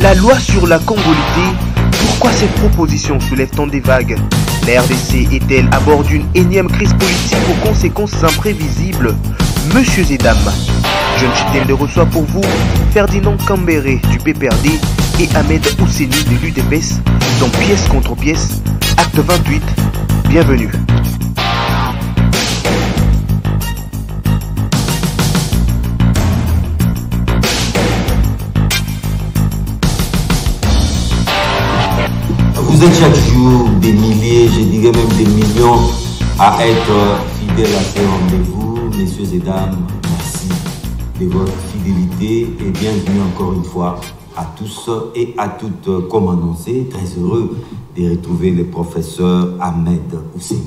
La loi sur la congolité, pourquoi cette proposition soulève tant des vagues? La RDC est-elle à bord d'une énième crise politique aux conséquences imprévisibles? Monsieur Zedam, John Chitelde reçoit pour vous Ferdinand Kambere du PPRD et Ahmed Ouseni de l'UDPS dans Pièce contre pièce, acte 28. Bienvenue. Vous êtes chaque jour des milliers, je dirais même des millions, à être fidèles à ce rendez-vous. Messieurs et dames, merci de votre fidélité et bienvenue encore une fois à tous et à toutes. Comme annoncé, très heureux de retrouver le professeur Ahmed Ouseni.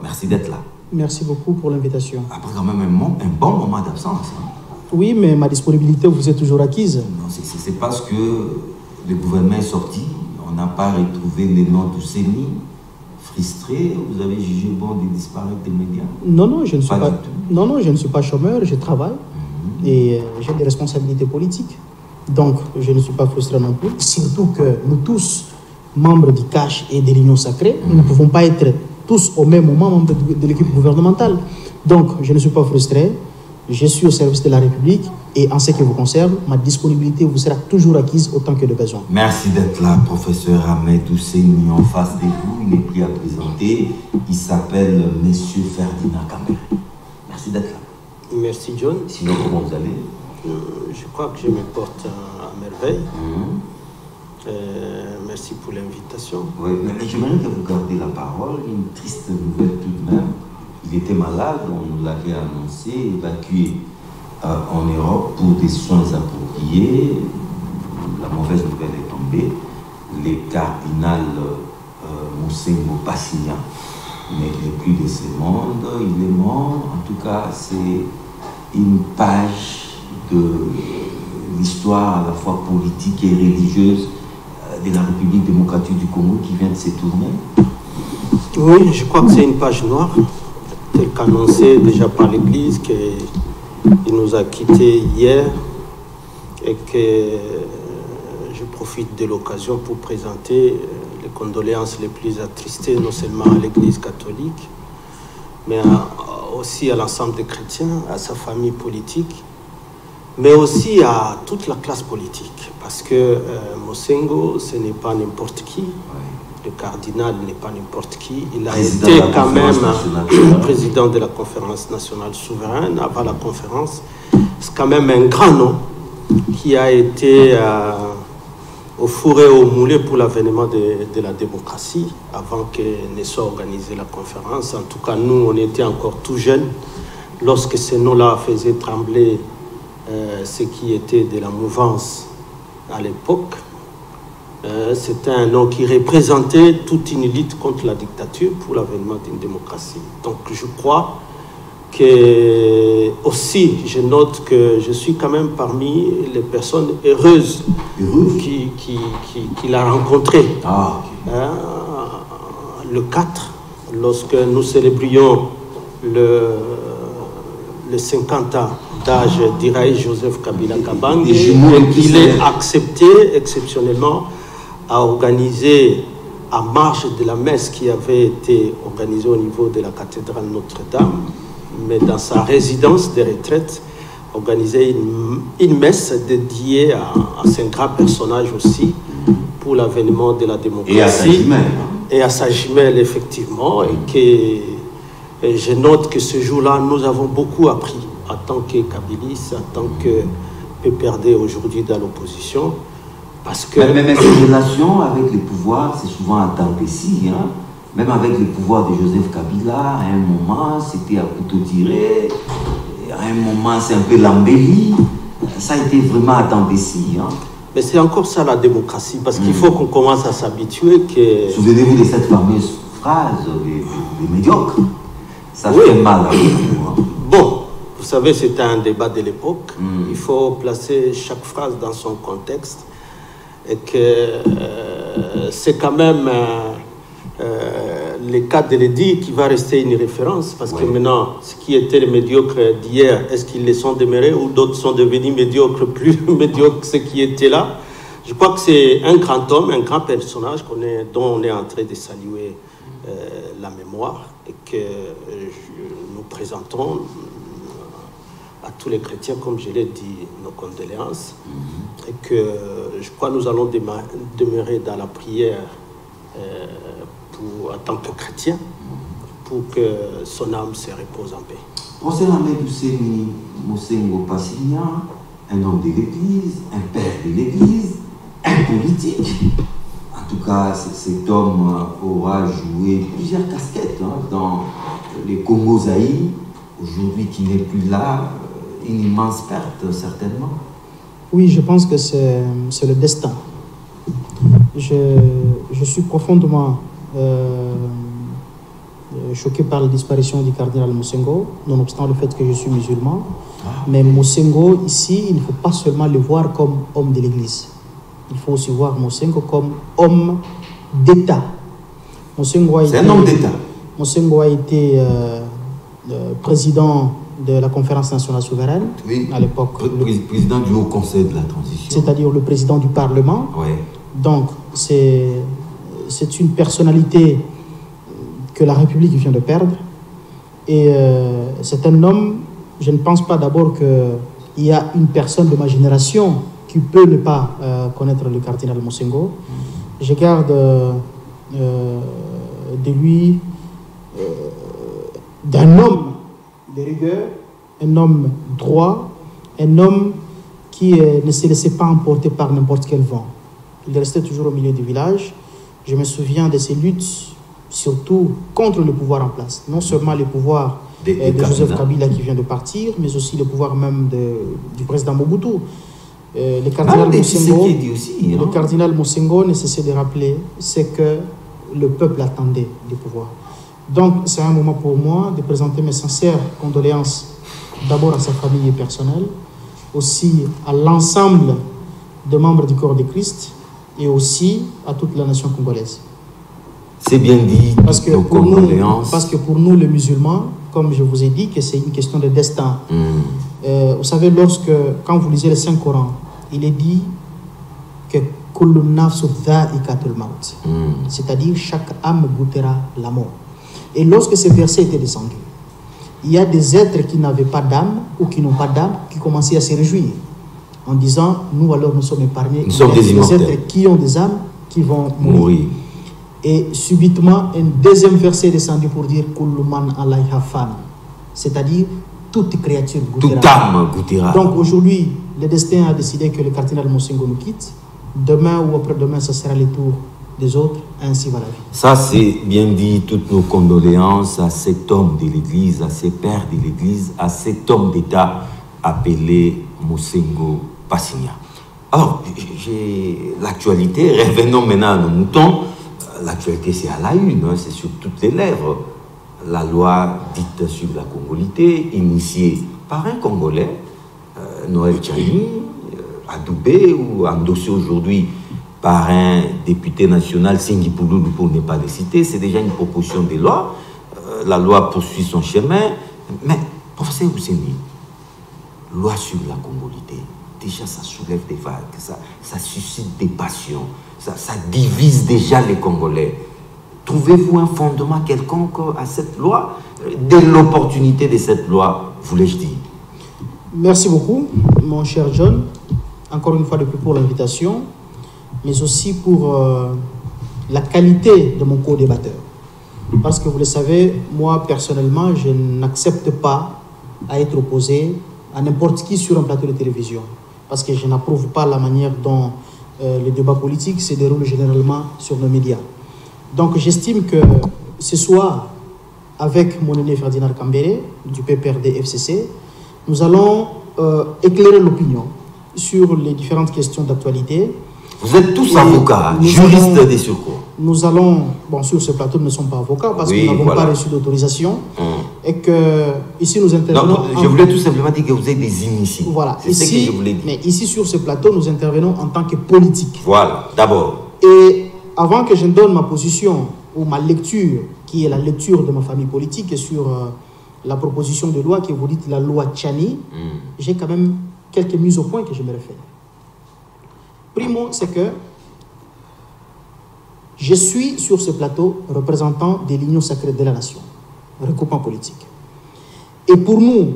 Merci d'être là. Merci beaucoup pour l'invitation. Après quand même un bon moment d'absence. Hein. Oui, mais ma disponibilité vous est toujours acquise. Non, c'est parce que le gouvernement est sorti. On n'a pas retrouvé les noms d'Ouseni. Frustré, vous avez jugé bon de disparaître des médias? Non, je ne suis pas. Non, je ne suis pas chômeur, je travaille et j'ai des responsabilités politiques. Donc, je ne suis pas frustré non plus. Surtout que nous tous, membres du CACH et de l'Union Sacrée, nous ne pouvons pas être tous au même moment membres de l'équipe gouvernementale. Donc, je ne suis pas frustré. Je suis au service de la République et en ce qui vous concerne, ma disponibilité vous sera toujours acquise autant que de besoin. Merci d'être là, professeur Ahmed Ouseni. En face de vous, il est pris à présenter. Il s'appelle Monsieur Ferdinand Kambere. Merci d'être là. Merci John. Sinon, comment vous allez? Je crois que je me porte à merveille. Merci pour l'invitation. Oui, mais j'aimerais que vous gardiez la parole. Une triste nouvelle tout de même. Il était malade, on nous l'avait annoncé, évacué en Europe pour des soins appropriés. La mauvaise nouvelle est tombée. Le cardinal Moussengo Passignan n'est plus de ce monde. Il est mort. En tout cas, c'est une page de l'histoire à la fois politique et religieuse de la République démocratique du Congo qui vient de se tourner. Oui, je crois que c'est une page noire. Tel qu'annoncé déjà par l'Église, qu'il nous a quittés hier et que je profite de l'occasion pour présenter les condoléances les plus attristées, non seulement à l'Église catholique, mais aussi à l'ensemble des chrétiens, à sa famille politique, mais aussi à toute la classe politique. Parce que Moussengo, ce n'est pas n'importe qui. Le cardinal n'est pas n'importe qui. Il a été quand même président de la conférence nationale souveraine. Avant la conférence, c'est quand même un grand nom qui a été au four et au moulin pour l'avènement de la démocratie avant que ne soit organisée la conférence. En tout cas, nous, on était encore tout jeunes lorsque ces noms-là faisaient trembler ce qui était de la mouvance à l'époque. C'était un nom qui représentait toute une lutte contre la dictature pour l'avènement d'une démocratie. Donc je crois que aussi, je note que je suis quand même parmi les personnes heureuses qu'il a rencontrées. Le 4, lorsque nous célébrions le 50 ans d'âge d'Iraï Joseph Kabila Kabange, il est accepté exceptionnellement à organiser à marge de la messe qui avait été organisée au niveau de la cathédrale Notre-Dame, mais dans sa résidence de retraite, organiser une messe dédiée à ce grand personnage aussi pour l'avènement de la démocratie. Et à sa jumelle. Et à sa jumelle, effectivement. Et je note que ce jour-là, nous avons beaucoup appris en tant que Kabilis, en tant que PPRD aujourd'hui dans l'opposition. Parce que... Mais ces relations avec les pouvoirs, c'est souvent attendri, hein? Même avec le pouvoir de Joseph Kabila, à un moment, c'était à couteau tiré, à un moment, c'est un peu l'embellie. Ça a été vraiment attendri, hein? Mais c'est encore ça la démocratie, parce qu'il faut qu'on commence à s'habituer que... Souvenez-vous de cette fameuse phrase, les médiocres. Ça fait mal à vous. Bon, vous savez, c'était un débat de l'époque. Il faut placer chaque phrase dans son contexte. Et que c'est quand même le cas de le dire qui va rester une référence, parce que maintenant, ce qui était les médiocres d'hier, est-ce qu'ils les sont demeurés ou d'autres sont devenus médiocres, plus médiocres que ceux qui étaient là? Je crois que c'est un grand homme, un grand personnage dont on est en train de saluer la mémoire et que nous présentons à tous les chrétiens, comme je l'ai dit, nos condoléances. Et que je crois que nous allons demeurer dans la prière en tant que chrétien pour que son âme se repose en paix. Professeur Ahmed Ousseini Mosengo Passigna, un homme de l'Église, un père de l'Église, un politique. En tout cas, cet homme aura joué plusieurs casquettes dans les Congo-Zaïre, aujourd'hui qui n'est plus là, une immense perte certainement. Oui, je pense que c'est le destin. Je suis profondément choqué par la disparition du cardinal Mosengo, nonobstant le fait que je suis musulman. Mais Mosengo, ici, il ne faut pas seulement le voir comme homme de l'Église. Il faut aussi voir Mosengo comme homme d'État. C'est un homme d'État. Mosengo a été président de la Conférence nationale souveraine, oui, à l'époque. Président du Haut Conseil de la Transition. C'est-à-dire le président du Parlement. Ouais. Donc, c'est une personnalité que la République vient de perdre. Et c'est un homme, je ne pense pas d'abord qu'il y a une personne de ma génération qui peut ne pas connaître le cardinal Mosengo. Je garde de lui d'un homme de rigueur, un homme droit, un homme qui ne se laissait pas emporter par n'importe quel vent. Il restait toujours au milieu du village. Je me souviens de ses luttes, surtout contre le pouvoir en place. Non seulement le pouvoir de Joseph Kabila qui vient de partir, mais aussi le pouvoir même du président Mobutu. Le cardinal Mosengo ne cessait de rappeler ce que le peuple attendait du pouvoir. Donc, c'est un moment pour moi de présenter mes sincères condoléances d'abord à sa famille personnelle, aussi à l'ensemble des membres du corps de Christ et aussi à toute la nation congolaise. C'est bien dit, parce que pour nous, les musulmans, comme je vous ai dit, que c'est une question de destin. Vous savez, quand vous lisez le Saint-Coran, il est dit que c'est-à-dire chaque âme goûtera la mort. Et lorsque ce verset était descendu, il y a des êtres qui n'avaient pas d'âme ou qui n'ont pas d'âme qui commençaient à se réjouir en disant, nous alors nous sommes épargnés. Nous sommes des êtres qui ont des âmes qui vont mourir. Et subitement, un deuxième verset est descendu pour dire c'est-à-dire toute créature goûtera. Toute âme goûtera. Donc aujourd'hui, le destin a décidé que le cardinal Mosengo nous quitte. Demain ou après-demain, ce sera le tour des autres, ainsi va la vie. Ça, c'est bien dit, toutes nos condoléances à cet homme de l'Église, à ces pères de l'Église, à cet homme d'État appelé Mosengo Passigna. Alors, j'ai l'actualité, revenons maintenant à nos moutons. L'actualité, c'est à la une, c'est sur toutes les lèvres. La loi dite sur la congolité, initiée par un Congolais, Noël Tchani, adoubé ou endossé aujourd'hui par un député national, Singhi Pouloulou, pour ne pas le citer. C'est déjà une proposition de loi. La loi poursuit son chemin. Mais, professeur Ousseini, loi sur la congolité, déjà ça soulève des vagues, ça suscite des passions, ça divise déjà les Congolais. Trouvez-vous un fondement quelconque à cette loi? De l'opportunité de cette loi, voulais-je dire. Merci beaucoup, mon cher John. Encore une fois de plus pour l'invitation, mais aussi pour la qualité de mon co-débatteur. Parce que vous le savez, moi personnellement, je n'accepte pas à être opposé à n'importe qui sur un plateau de télévision. Parce que je n'approuve pas la manière dont le débat politique se déroule généralement sur nos médias. Donc j'estime que ce soir, avec mon aîné Ferdinand Kambere, du PPRD FCC, nous allons éclairer l'opinion sur les différentes questions d'actualité. Vous êtes tous avocats, juristes des surcours. Nous allons, bon, sur ce plateau, nous ne sommes pas avocats parce que nous n'avons pas reçu d'autorisation. Et que, ici, nous intervenons... Non, je voulais tout simplement dire que vous êtes des initiés. Voilà. C'est ce que je voulais dire. Mais ici, sur ce plateau, nous intervenons en tant que politique. Voilà, d'abord. Et avant que je ne donne ma position ou ma lecture, qui est la lecture de ma famille politique sur la proposition de loi que vous dites la loi Tchani, j'ai quand même quelques mises au point que je me réfère. Primo, c'est que je suis sur ce plateau représentant de l'Union sacrée de la nation, regroupement politique. Et pour nous,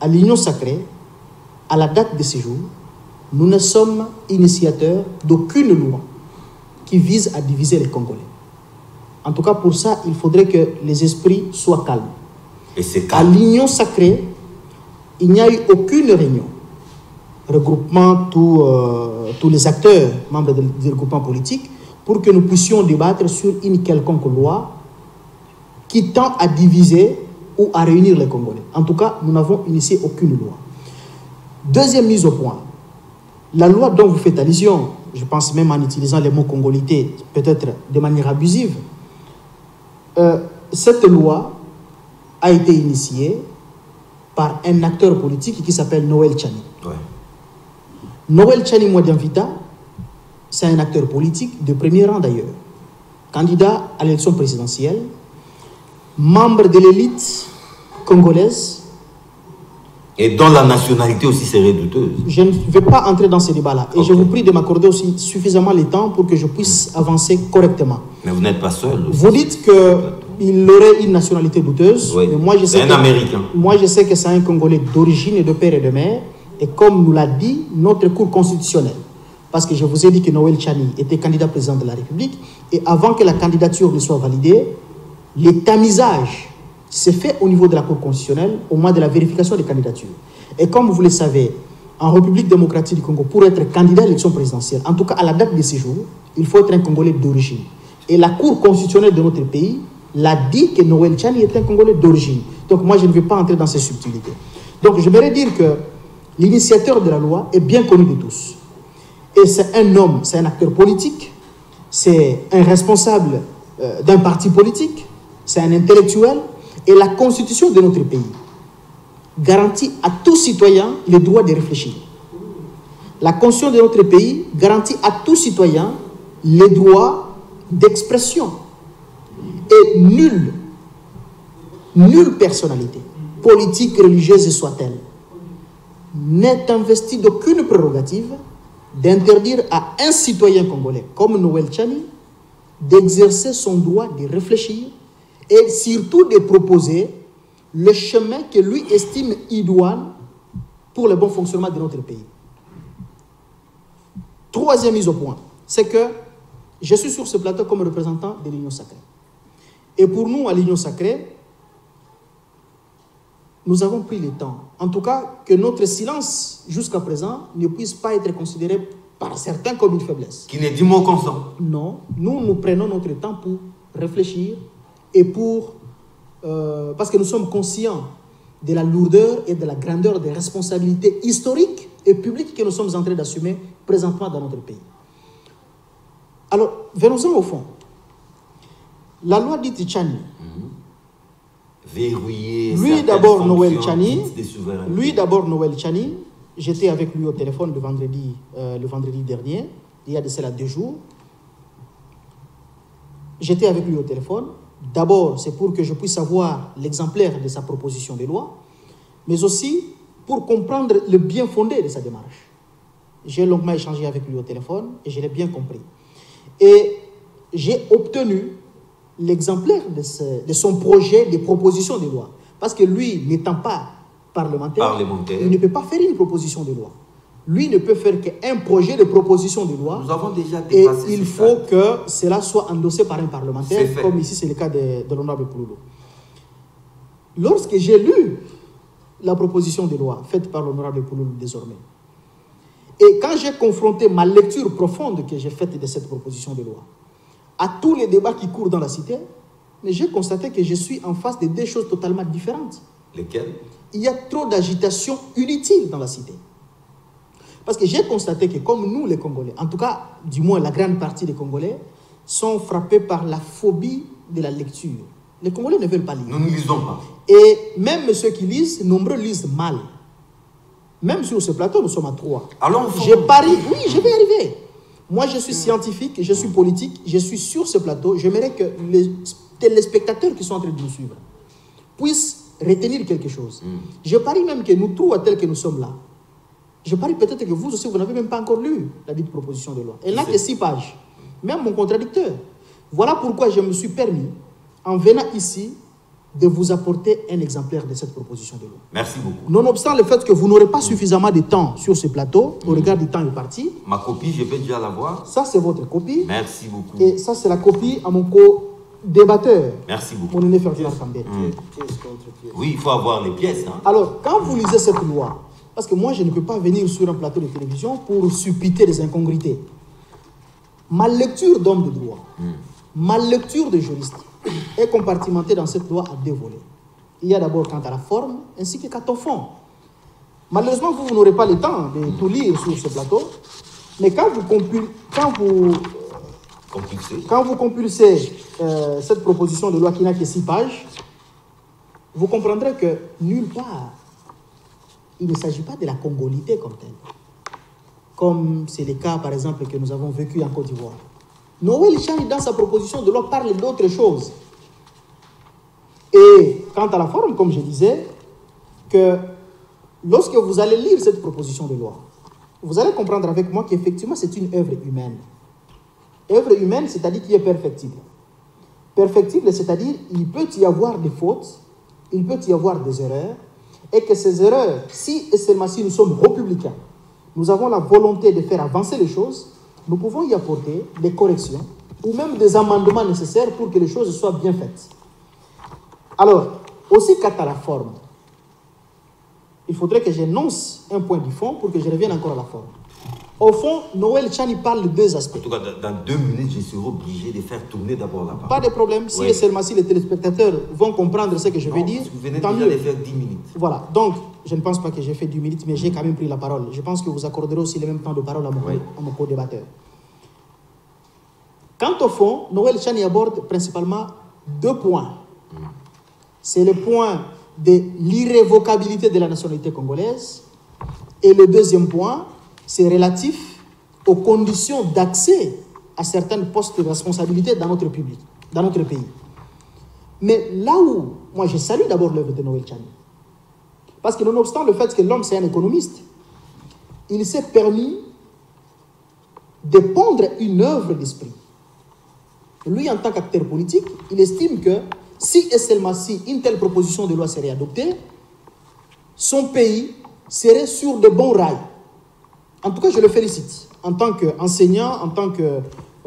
à l'Union sacrée, à la date de ce jour, nous ne sommes initiateurs d'aucune loi qui vise à diviser les Congolais. En tout cas, pour ça, il faudrait que les esprits soient calmes. Et c'est À calme. l'Union sacrée, il n'y a eu aucune réunion regroupant tous les acteurs membres du regroupement politique pour que nous puissions débattre sur une quelconque loi qui tend à diviser ou à réunir les Congolais. En tout cas, nous n'avons initié aucune loi. Deuxième mise au point, la loi dont vous faites allusion, je pense même en utilisant les mots congolité, peut-être de manière abusive, cette loi a été initiée par un acteur politique qui s'appelle Noël Tchani. Ouais. Noël Tchani Mwadiamvita, c'est un acteur politique de premier rang d'ailleurs, candidat à l'élection présidentielle, membre de l'élite congolaise. Et dont la nationalité aussi serait douteuse. Je ne vais pas entrer dans ce débat-là. Et Okay. je vous prie de m'accorder aussi suffisamment le temps pour que je puisse avancer correctement. Mais vous n'êtes pas seul. Aussi. Vous dites qu'il aurait une nationalité douteuse. Oui. Mais moi, je sais C'est un Américain. Moi, je sais que c'est un Congolais d'origine et de père et de mère. Et comme nous l'a dit notre Cour constitutionnelle, parce que je vous ai dit que Noël Tchani était candidat président de la République, et avant que la candidature ne soit validée, le tamisage s'est fait au niveau de la Cour constitutionnelle au moment de la vérification des candidatures. Et comme vous le savez, en République démocratique du Congo, pour être candidat à l'élection présidentielle, en tout cas à la date de ce jour, il faut être un Congolais d'origine. Et la Cour constitutionnelle de notre pays l'a dit que Noël Tchani est un Congolais d'origine. Donc moi, je ne vais pas entrer dans ces subtilités. Donc je voudrais dire que l'initiateur de la loi est bien connu de tous. Et c'est un homme, c'est un acteur politique, c'est un responsable d'un parti politique, c'est un intellectuel. Et la constitution de notre pays garantit à tout citoyen le droit de réfléchir. La constitution de notre pays garantit à tout citoyen le droit d'expression. Et nulle personnalité, politique, religieuse soit-elle, n'est investie d'aucune prérogative d'interdire à un citoyen congolais comme Noël Tchani d'exercer son droit de réfléchir et surtout de proposer le chemin que lui estime idoine pour le bon fonctionnement de notre pays. Troisième mise au point, c'est que je suis sur ce plateau comme représentant de l'Union sacrée. Et pour nous, à l'Union sacrée, nous avons pris le temps, en tout cas, que notre silence jusqu'à présent ne puisse pas être considéré par certains comme une faiblesse. Qui n'est du mot consent. Non, nous prenons notre temps pour réfléchir et parce que nous sommes conscients de la lourdeur et de la grandeur des responsabilités historiques et publiques que nous sommes en train d'assumer présentement dans notre pays. Alors, venons-en au fond. La loi dite Tchani, Verrouiller. lui d'abord Noël Tchani, j'étais avec lui au téléphone le vendredi dernier, il y a de cela 2 jours. J'étais avec lui au téléphone. D'abord, c'est pour que je puisse avoir l'exemplaire de sa proposition de loi, mais aussi pour comprendre le bien fondé de sa démarche. J'ai longuement échangé avec lui au téléphone et je l'ai bien compris. Et j'ai obtenu l'exemplaire de son projet de proposition de loi. Parce que lui, n'étant pas parlementaire, il ne peut pas faire une proposition de loi. Lui ne peut faire qu'un projet de proposition de loi. Nous avons déjà et dépassé il faut que cela soit endossé par un parlementaire, comme ici c'est le cas de l'honorable Pouloulou. Lorsque j'ai lu la proposition de loi faite par l'honorable Pouloulou désormais, et quand j'ai confronté ma lecture profonde que j'ai faite de cette proposition de loi à tous les débats qui courent dans la cité, mais j'ai constaté que je suis en face de 2 choses totalement différentes. Lesquelles? Il y a trop d'agitation inutile dans la cité. Parce que j'ai constaté que comme nous, les Congolais, en tout cas, du moins la grande partie des Congolais, sont frappés par la phobie de la lecture. Les Congolais ne veulent pas lire. Nous ne lisons pas. Et même ceux qui lisent, nombreux lisent mal. Même sur ce plateau, nous sommes à 3. Alors, je parie, oui, je vais y arriver. Moi, je suis scientifique, je suis politique, je suis sur ce plateau. J'aimerais que les téléspectateurs qui sont en train de nous suivre puissent retenir quelque chose. Je parie même que nous 3 tels que nous sommes là, Je parie peut-être que vous aussi, vous n'avez même pas encore lu la dite proposition de loi. Elle n'a que 6 pages. Même mon contradicteur. Voilà pourquoi je me suis permis, en venant ici, de vous apporter un exemplaire de cette proposition de loi. Merci beaucoup. Nonobstant le fait que vous n'aurez pas suffisamment de temps sur ce plateau, au regard du temps imparti. Ma copie, je vais déjà l'avoir. Ça, c'est votre copie. Merci beaucoup. Et ça, c'est la copie à mon co-débatteur. Merci beaucoup. Mon aîné Ferdinand Kambé. Oui, il faut avoir les pièces. Hein. Alors, quand vous lisez cette loi, parce que moi, je ne peux pas venir sur un plateau de télévision pour suppiter des incongruités. Ma lecture d'homme de droit, ma lecture de juriste, est compartimentée dans cette loi à 2 volets. Il y a d'abord quant à la forme, ainsi que quant au fond. Malheureusement, vous n'aurez pas le temps de tout lire sur ce plateau, mais quand vous compulsez cette proposition de loi qui n'a que 6 pages, vous comprendrez que nulle part, il ne s'agit pas de la congolité comme telle, comme c'est le cas, par exemple, que nous avons vécu en Côte d'Ivoire. Noël Chani, dans sa proposition de loi, parle d'autre chose. Et quant à la forme, comme je disais, que lorsque vous allez lire cette proposition de loi, vous allez comprendre avec moi qu'effectivement, c'est une œuvre humaine. Œuvre humaine, c'est-à-dire qui est perfectible. Perfectible, c'est-à-dire il peut y avoir des fautes, il peut y avoir des erreurs, et que ces erreurs, si et seulement si nous sommes républicains, nous avons la volonté de faire avancer les choses, nous pouvons y apporter des corrections ou même des amendements nécessaires pour que les choses soient bien faites. Alors, aussi quant à la forme, il faudrait que j'énonce un point du fond pour que je revienne encore à la forme. Au fond, Noël Chani parle de 2 aspects. En tout cas, dans 2 minutes, je serai obligé de faire tourner d'abord la parole. Pas de problème. Si et seulement si les téléspectateurs vont comprendre ce que je vais dire, vous venez tant déjà mieux. de faire 10 minutes. Voilà. Donc, je ne pense pas que j'ai fait 10 minutes, mais j'ai quand même pris la parole. Je pense que vous accorderez aussi le même temps de parole à mon co-débatteur. Quant au fond, Noël Chani aborde principalement 2 points. C'est le point de l'irrévocabilité de la nationalité congolaise. Et le deuxième point, c'est relatif aux conditions d'accès à certains postes de responsabilité dans notre pays. Mais là où, moi je salue d'abord l'œuvre de Noël Chani. Parce que nonobstant le fait que l'homme c'est un économiste, il s'est permis de pondre une œuvre d'esprit. Lui, en tant qu'acteur politique, il estime que si et seulement si une telle proposition de loi serait adoptée, son pays serait sur de bons rails. En tout cas, je le félicite. En tant qu'enseignant, en tant que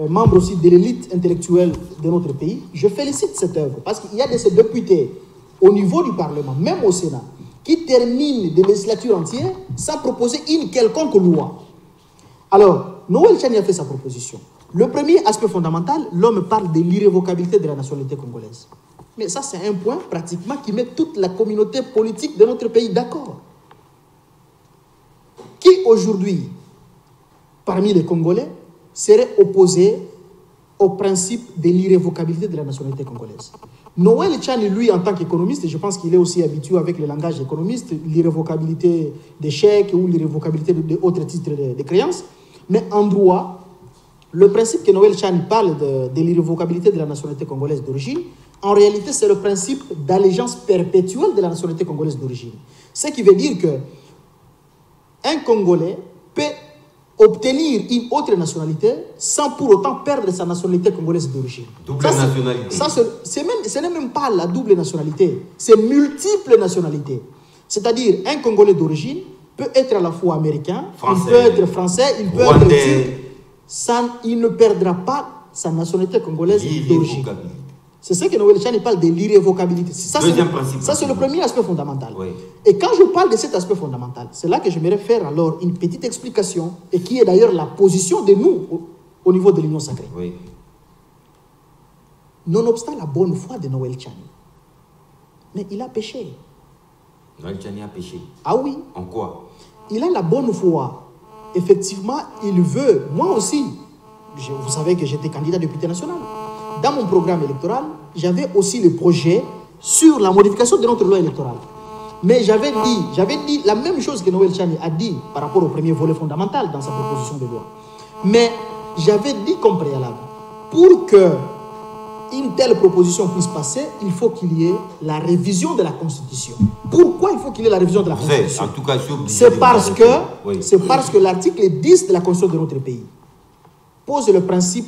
membre aussi de l'élite intellectuelle de notre pays, je félicite cette œuvre. Parce qu'il y a de ces députés au niveau du Parlement, même au Sénat, qui terminent des législatures entières sans proposer une quelconque loi. Alors, Noël Chani a fait sa proposition. Le premier aspect fondamental, l'homme parle de l'irrévocabilité de la nationalité congolaise. Mais ça, c'est un point pratiquement qui met toute la communauté politique de notre pays d'accord. Qui aujourd'hui, parmi les Congolais, serait opposé au principe de l'irrévocabilité de la nationalité congolaise? Noël Chani, lui, en tant qu'économiste, je pense qu'il est aussi habitué avec le langage économiste, l'irrévocabilité des chèques ou l'irrévocabilité d'autres titres de créances. Mais en droit, le principe que Noël Chani parle de l'irrévocabilité de la nationalité congolaise d'origine, en réalité, c'est le principe d'allégeance perpétuelle de la nationalité congolaise d'origine. Ce qui veut dire que un Congolais peut obtenir une autre nationalité sans pour autant perdre sa nationalité congolaise d'origine. Double nationalité. Ce n'est même pas la double nationalité, c'est multiple nationalité. C'est-à-dire, un Congolais d'origine peut être à la fois américain, français, il peut être français, il peut être turc, il ne perdra pas sa nationalité congolaise d'origine. C'est ce que Noël Chani parle de l'irrévocabilité. Ça, c'est le premier aspect fondamental. Oui. Et quand je parle de cet aspect fondamental, c'est là que j'aimerais faire alors une petite explication, et qui est d'ailleurs la position de nous au niveau de l'Union sacrée. Oui. Nonobstant la bonne foi de Noël Chani, mais il a péché. Noël Chani a péché. Ah oui. En quoi? Il a la bonne foi. Effectivement, il veut, moi aussi, vous savez que j'étais candidat député national. Dans mon programme électoral, j'avais aussi le projet sur la modification de notre loi électorale. Mais j'avais dit la même chose que Noël Chani a dit par rapport au premier volet fondamental dans sa proposition de loi. Mais j'avais dit comme préalable, pour que une telle proposition puisse passer, il faut qu'il y ait la révision de la Constitution. Pourquoi il faut qu'il y ait la révision de la Constitution? En tout cas, c'est parce que l'article 10 de la Constitution de notre pays pose le principe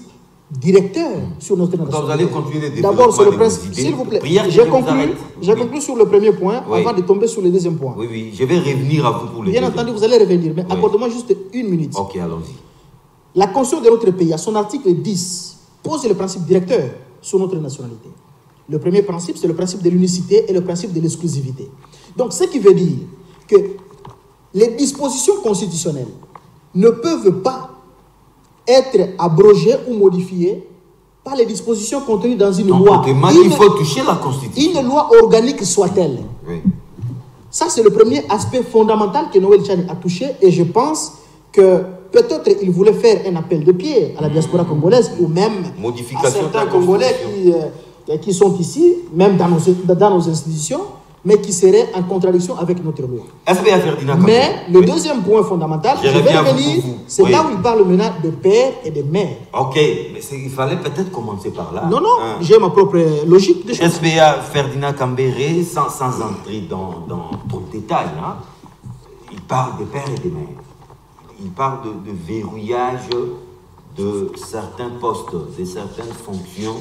directeur sur notre nation. Vous allez continuer les D'abord, sur le principe, s'il vous plaît, j'ai conclu sur le premier point avant de tomber sur le deuxième point. Oui, je vais revenir à vous pour les Bien entendu, vous allez revenir, mais accordez-moi juste une minute. Ok, allons-y. La Constitution de notre pays, à son article 10, pose le principe directeur sur notre nationalité. Le premier principe, c'est le principe de l'unicité et le principe de l'exclusivité. Donc, ce qui veut dire que les dispositions constitutionnelles ne peuvent pas être abrogées ou modifiées par les dispositions contenues dans une loi. Il faut toucher la Constitution. Une loi organique soit-elle. Oui. Ça, c'est le premier aspect fondamental que Noël Tchani a touché, et je pense que peut-être il voulait faire un appel de pied à la diaspora congolaise ou même à certains Congolais qui sont ici, même dans nos institutions, mais qui seraient en contradiction avec notre loi. Mais le deuxième point fondamental, je vais revenir, c'est là où il parle maintenant de père et de mère. Ok, mais il fallait peut-être commencer par là. Non, j'ai ma propre logique de choses. SPA Ferdinand Cambéré, sans entrer dans trop de détails, hein, il parle de père et de mère. Il parle de verrouillage de certains postes, de certaines fonctions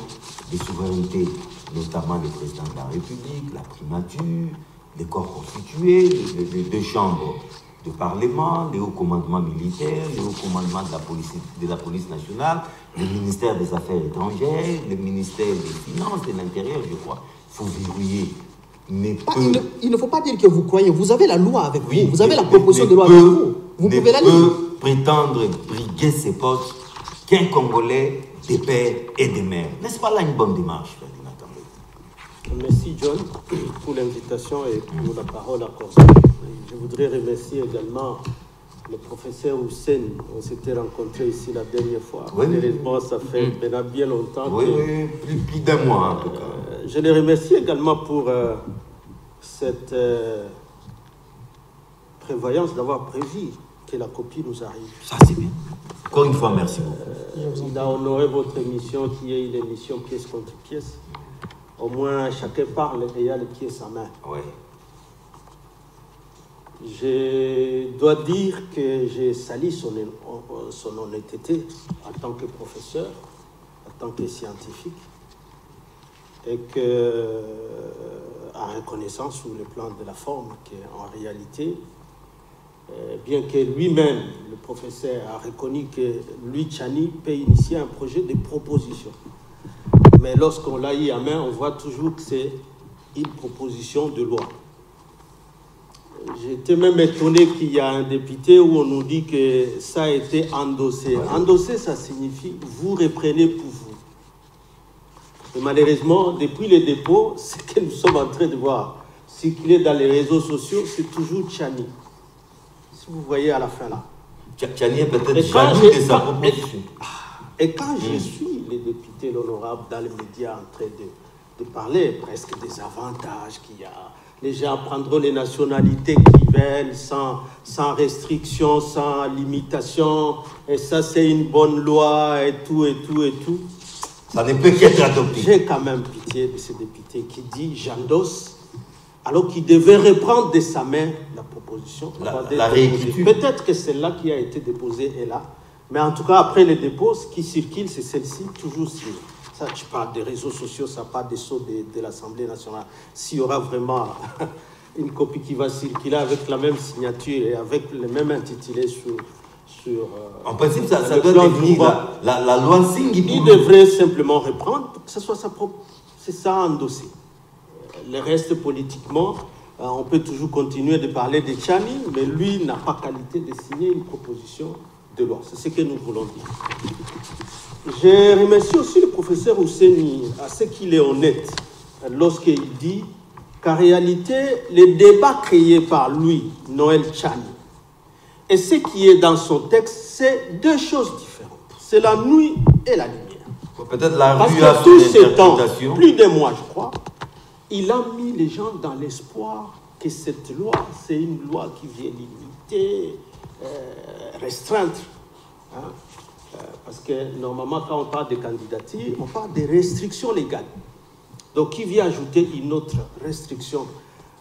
de souveraineté, notamment le président de la République, la primature, les corps constitués, les deux chambres de parlement, les hauts commandements militaires, les hauts commandements de la police nationale, le ministère des Affaires étrangères, le ministère des Finances, de l'Intérieur, je crois. Il faut verrouiller. Mais il ne faut pas dire que vous croyez. Vous avez la loi avec vous. Vous avez la proposition de loi avec vous. Vous pouvez la lire. Ne peut prétendre briguer ces postes qu'un Congolais des pères et des mères. N'est-ce pas là une bonne démarche, Ferdinand Cambéré? Merci, John, pour l'invitation et pour la parole accordée. Je voudrais remercier également le professeur Hussein. On s'était rencontrés ici la dernière fois. Malheureusement, ça fait bien longtemps. Oui, plus d'un mois en tout cas. Je les remercie également pour cette prévoyance d'avoir prévu que la copie nous arrive. Ça, c'est bien. Encore une fois, merci beaucoup. Il a honoré votre émission qui est une émission pièce contre pièce. Au moins, chacun parle et il y a les pièces à main. Oui. Je dois dire que j'ai sali son honnêteté en tant que professeur, en tant que scientifique, et que, en reconnaissance sur le plan de la forme, qu'en réalité, bien que lui-même, le professeur, a reconnu que lui, Tchani, peut initier un projet de proposition. Mais lorsqu'on l'a eu à main, on voit toujours que c'est une proposition de loi. J'étais même étonné qu'il y a un député où on nous dit que ça a été endossé. Endossé, ça signifie vous reprenez pour vous. Et malheureusement, depuis le dépôt, ce que nous sommes en train de voir circuler dans les réseaux sociaux, c'est toujours Tchani. Si vous voyez à la fin là. Tchani est peut-être jaloux de sa proposition. Et quand je suis les députés, l'honorable, dans les médias en train de parler presque des avantages qu'il y a, les gens prendront les nationalités qu'ils veulent sans restriction, sans limitation, et ça c'est une bonne loi, et tout. Ça ne peut qu'être adopté. J'ai quand même pitié de ce député qui dit j'endosse, alors qu'il devait reprendre de sa main la proposition. La réécriture. Peut-être que celle-là qui a été déposée est là, mais en tout cas, après le dépôt, ce qui circule, c'est celle-ci, toujours signée. Ça, je parle des réseaux sociaux, ça parle des sceaux de l'Assemblée nationale. S'il y aura vraiment une copie qui va circuler avec la même signature et avec le même intitulé sur en principe, ça doit devenir la loi signe. Il devrait simplement reprendre pour que ce soit sa propre. C'est ça, endossé. Le reste, politiquement, on peut toujours continuer de parler de Tchani, mais lui n'a pas qualité de signer une proposition de loi. C'est ce que nous voulons dire. Je remercie aussi le professeur Ousseini à ce qu'il est honnête lorsqu'il dit qu'en réalité, les débats créés par lui, Noël Tchani, et ce qui est dans son texte, c'est deux choses différentes. C'est la nuit et la lumière. Peut-être la Parce rue a que tous son ces temps, interprétation. plus de mois, je crois, il a mis les gens dans l'espoir que cette loi, c'est une loi qui vient limiter, restreindre. Hein. parce que normalement, quand on parle de candidature, on parle des restrictions légales. Donc, qui vient ajouter une autre restriction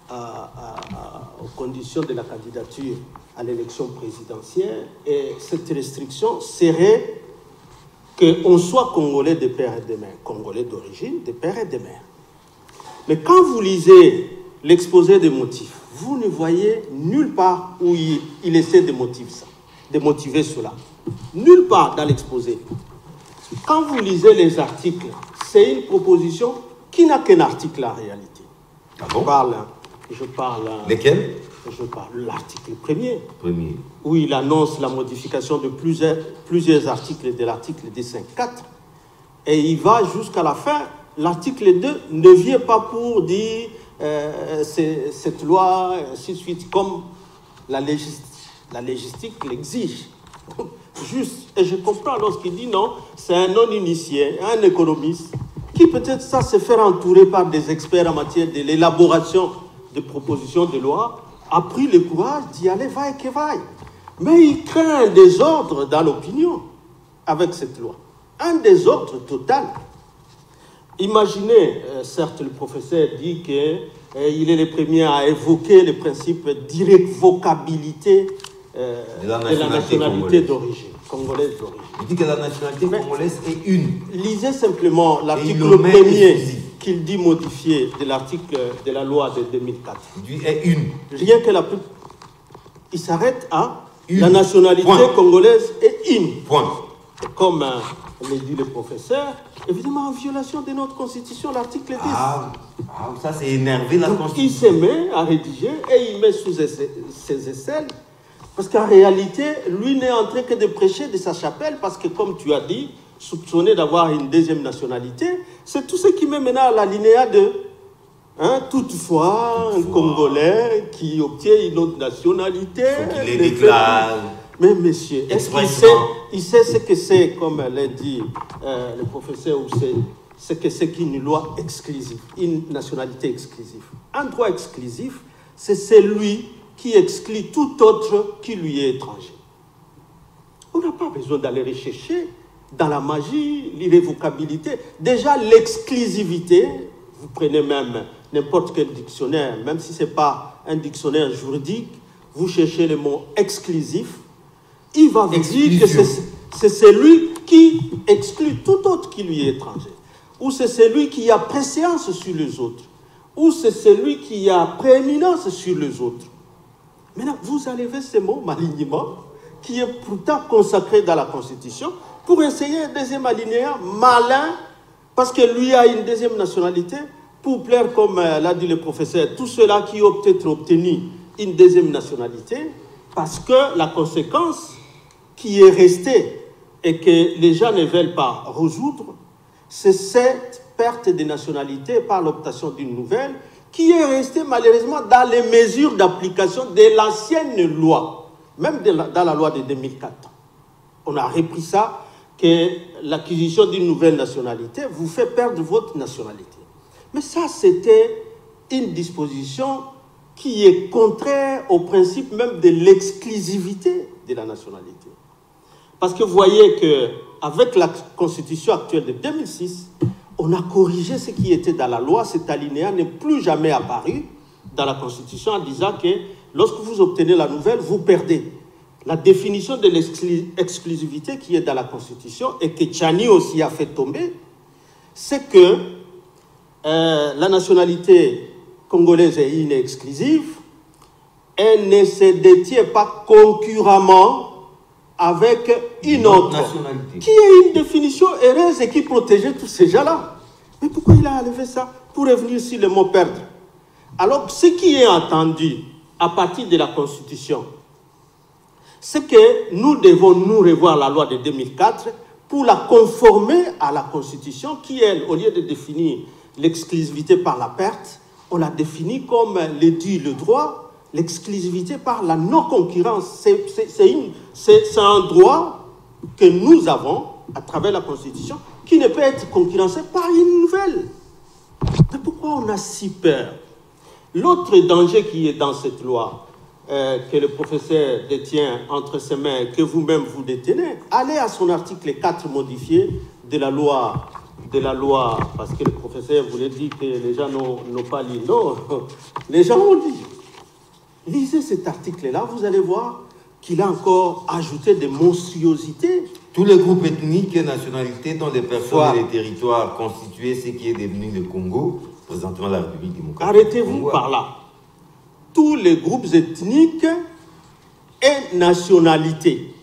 aux conditions de la candidature à l'élection présidentielle. Et cette restriction serait qu'on soit Congolais de père et de mère, Congolais d'origine, de père et de mère. Mais quand vous lisez l'exposé des motifs, vous ne voyez nulle part où il essaie de motiver cela. Nulle part dans l'exposé. Quand vous lisez les articles, c'est une proposition qui n'a qu'un article en réalité. Ah bon? Je parle... Lesquels? Je parle de l'article premier, où il annonce la modification de plusieurs articles de l'article 254. Et il va jusqu'à la fin. L'article 2 ne vient pas pour dire cette loi, ainsi de suite, comme la légistique l'exige. Juste, et je comprends lorsqu'il dit non, c'est un non-initié, un économiste, qui peut-être ça se faire entourer par des experts en matière de l'élaboration de propositions de loi, a pris le courage d'y aller vaille que vaille. Mais il craint un désordre dans l'opinion avec cette loi. Un désordre total. Imaginez, certes, le professeur dit qu'il est le premier à évoquer le principe d'irrévocabilité de la nationalité d'origine, congolaise d'origine. Il dit que la nationalité congolaise est une. Lisez simplement l'article premier qu'il dit modifié de l'article de la loi de 2004. Il dit est une. Rien que il s'arrête à la nationalité congolaise est une. Point. Comme le dit le professeur, évidemment en violation de notre constitution, l'article 10. Ça c'est énervé la constitution. Il se met à rédiger et il met sous ses aisselles. Parce qu'en réalité, lui n'est en train que de prêcher de sa chapelle, parce que comme tu as dit, soupçonné d'avoir une deuxième nationalité, c'est tout ce qui met maintenant à l'alinéa de toutefois, un Congolais qui obtient une autre nationalité. Il les déclare. Mais monsieur, est-ce qu'il sait ce que c'est, comme l'a dit le professeur, ou ce que c'est qu'une loi exclusive, une nationalité exclusive. Un droit exclusif, c'est celui qui exclut tout autre qui lui est étranger. On n'a pas besoin d'aller rechercher dans la magie, l'irrévocabilité. Déjà, l'exclusivité, vous prenez même n'importe quel dictionnaire, même si ce n'est pas un dictionnaire juridique, vous cherchez le mot exclusif, il va vous dire que c'est celui qui exclut tout autre qui lui est étranger. Ou c'est celui qui a préséance sur les autres. Ou c'est celui qui a prééminence sur les autres. Maintenant, vous enlevez ce mot, malignement, qui est pourtant consacré dans la Constitution, pour essayer un deuxième alinéa malin, parce que lui a une deuxième nationalité, pour plaire, comme l'a dit le professeur, tous ceux-là qui ont peut-être obtenu une deuxième nationalité, parce que la conséquence qui est restée et que les gens ne veulent pas résoudre, c'est cette perte de nationalité par l'obtention d'une nouvelle qui est restée malheureusement dans les mesures d'application de l'ancienne loi, même dans la loi de 2004. On a repris ça, que l'acquisition d'une nouvelle nationalité vous fait perdre votre nationalité. Mais ça, c'était une disposition qui est contraire au principe même de l'exclusivité de la nationalité. Parce que vous voyez qu'avec la constitution actuelle de 2006, on a corrigé ce qui était dans la loi. Cet alinéa n'est plus jamais apparu dans la constitution en disant que lorsque vous obtenez la nouvelle, vous perdez. La définition de l'exclusivité qui est dans la constitution et que Tchani aussi a fait tomber, c'est que la nationalité congolaise est inexclusive, elle ne se détient pas concurremment avec une autre nationalité, qui est une définition heureuse et qui protégeait tous ces gens-là. Mais pourquoi il a enlevé ça? Pour revenir sur le mot perdre. Alors, ce qui est entendu à partir de la Constitution, c'est que nous devons nous revoir la loi de 2004 pour la conformer à la Constitution qui, elle, au lieu de définir l'exclusivité par la perte, on la définit comme le dit le droit, l'exclusivité par la non-concurrence. C'est un droit que nous avons à travers la Constitution qui ne peut être concurrencé par une nouvelle. Mais pourquoi on a si peur? L'autre danger qui est dans cette loi que le professeur détient entre ses mains, que vous-même vous détenez, allez à son article 4 modifié de la loi, parce que le professeur voulait dire que les gens n'ont pas lu. Non, les gens ont lu. Lisez cet article-là, vous allez voir qu'il a encore ajouté des monstruosités. Tous les groupes ethniques et nationalités dont les personnes et les territoires constitués ce qui est devenu le Congo, présentement la République démocratique. Arrêtez-vous par là. Tous les groupes ethniques et nationalités.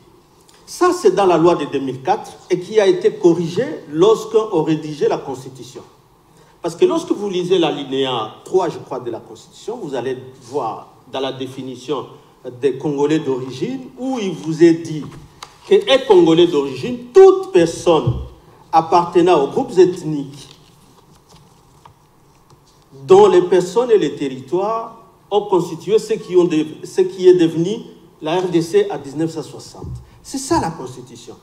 Ça, c'est dans la loi de 2004 et qui a été corrigé lorsqu'on rédigeait la Constitution. Parce que lorsque vous lisez l'alinéa 3, je crois, de la Constitution, vous allez voir dans la définition des Congolais d'origine, où il vous est dit qu'un Congolais d'origine, toute personne appartenant aux groupes ethniques dont les personnes et les territoires ont constitué ce qui est devenu la RDC à 1960. C'est ça la Constitution.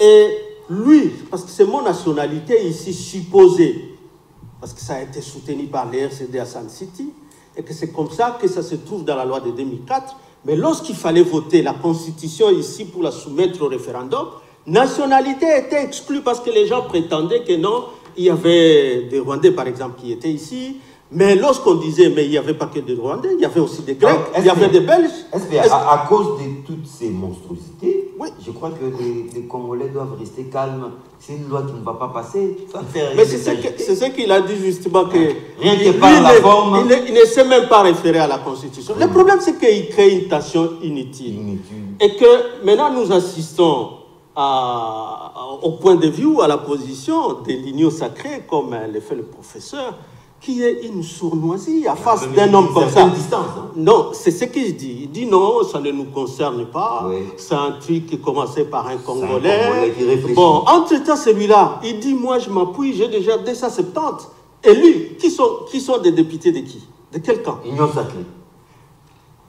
Et lui, parce que c'est mon nationalité ici supposée, parce que ça a été soutenu par les RCD à Sun City, et que c'est comme ça que ça se trouve dans la loi de 2004, mais lorsqu'il fallait voter la Constitution ici pour la soumettre au référendum, nationalité était exclue parce que les gens prétendaient que non, il y avait des Rwandais par exemple qui étaient ici, mais lorsqu'on disait mais il n'y avait pas que des Rwandais, il y avait aussi des Grecs, il y avait des Belges. À cause de toutes ces monstruosités, oui, je crois que les Congolais doivent rester calmes. C'est une loi qui ne va pas passer. Mais c'est ce qu'il a dit justement que rien que par la forme. Il ne s'est même pas référé à la Constitution. Le problème, c'est qu'il crée une tension inutile. Et que maintenant, nous assistons au point de vue ou à la position de l'union sacrée, comme le fait le professeur, qui est une sournoisie à face d'un homme comme ça. Non, c'est ce qu'il dit. Il dit non, ça ne nous concerne pas. Oui. C'est un truc qui commençait par un Congolais. Bon, entre-temps, celui-là, il dit moi, je m'appuie, j'ai déjà 270 élus. Qui sont des députés de qui? De quel camp? Union sacrée.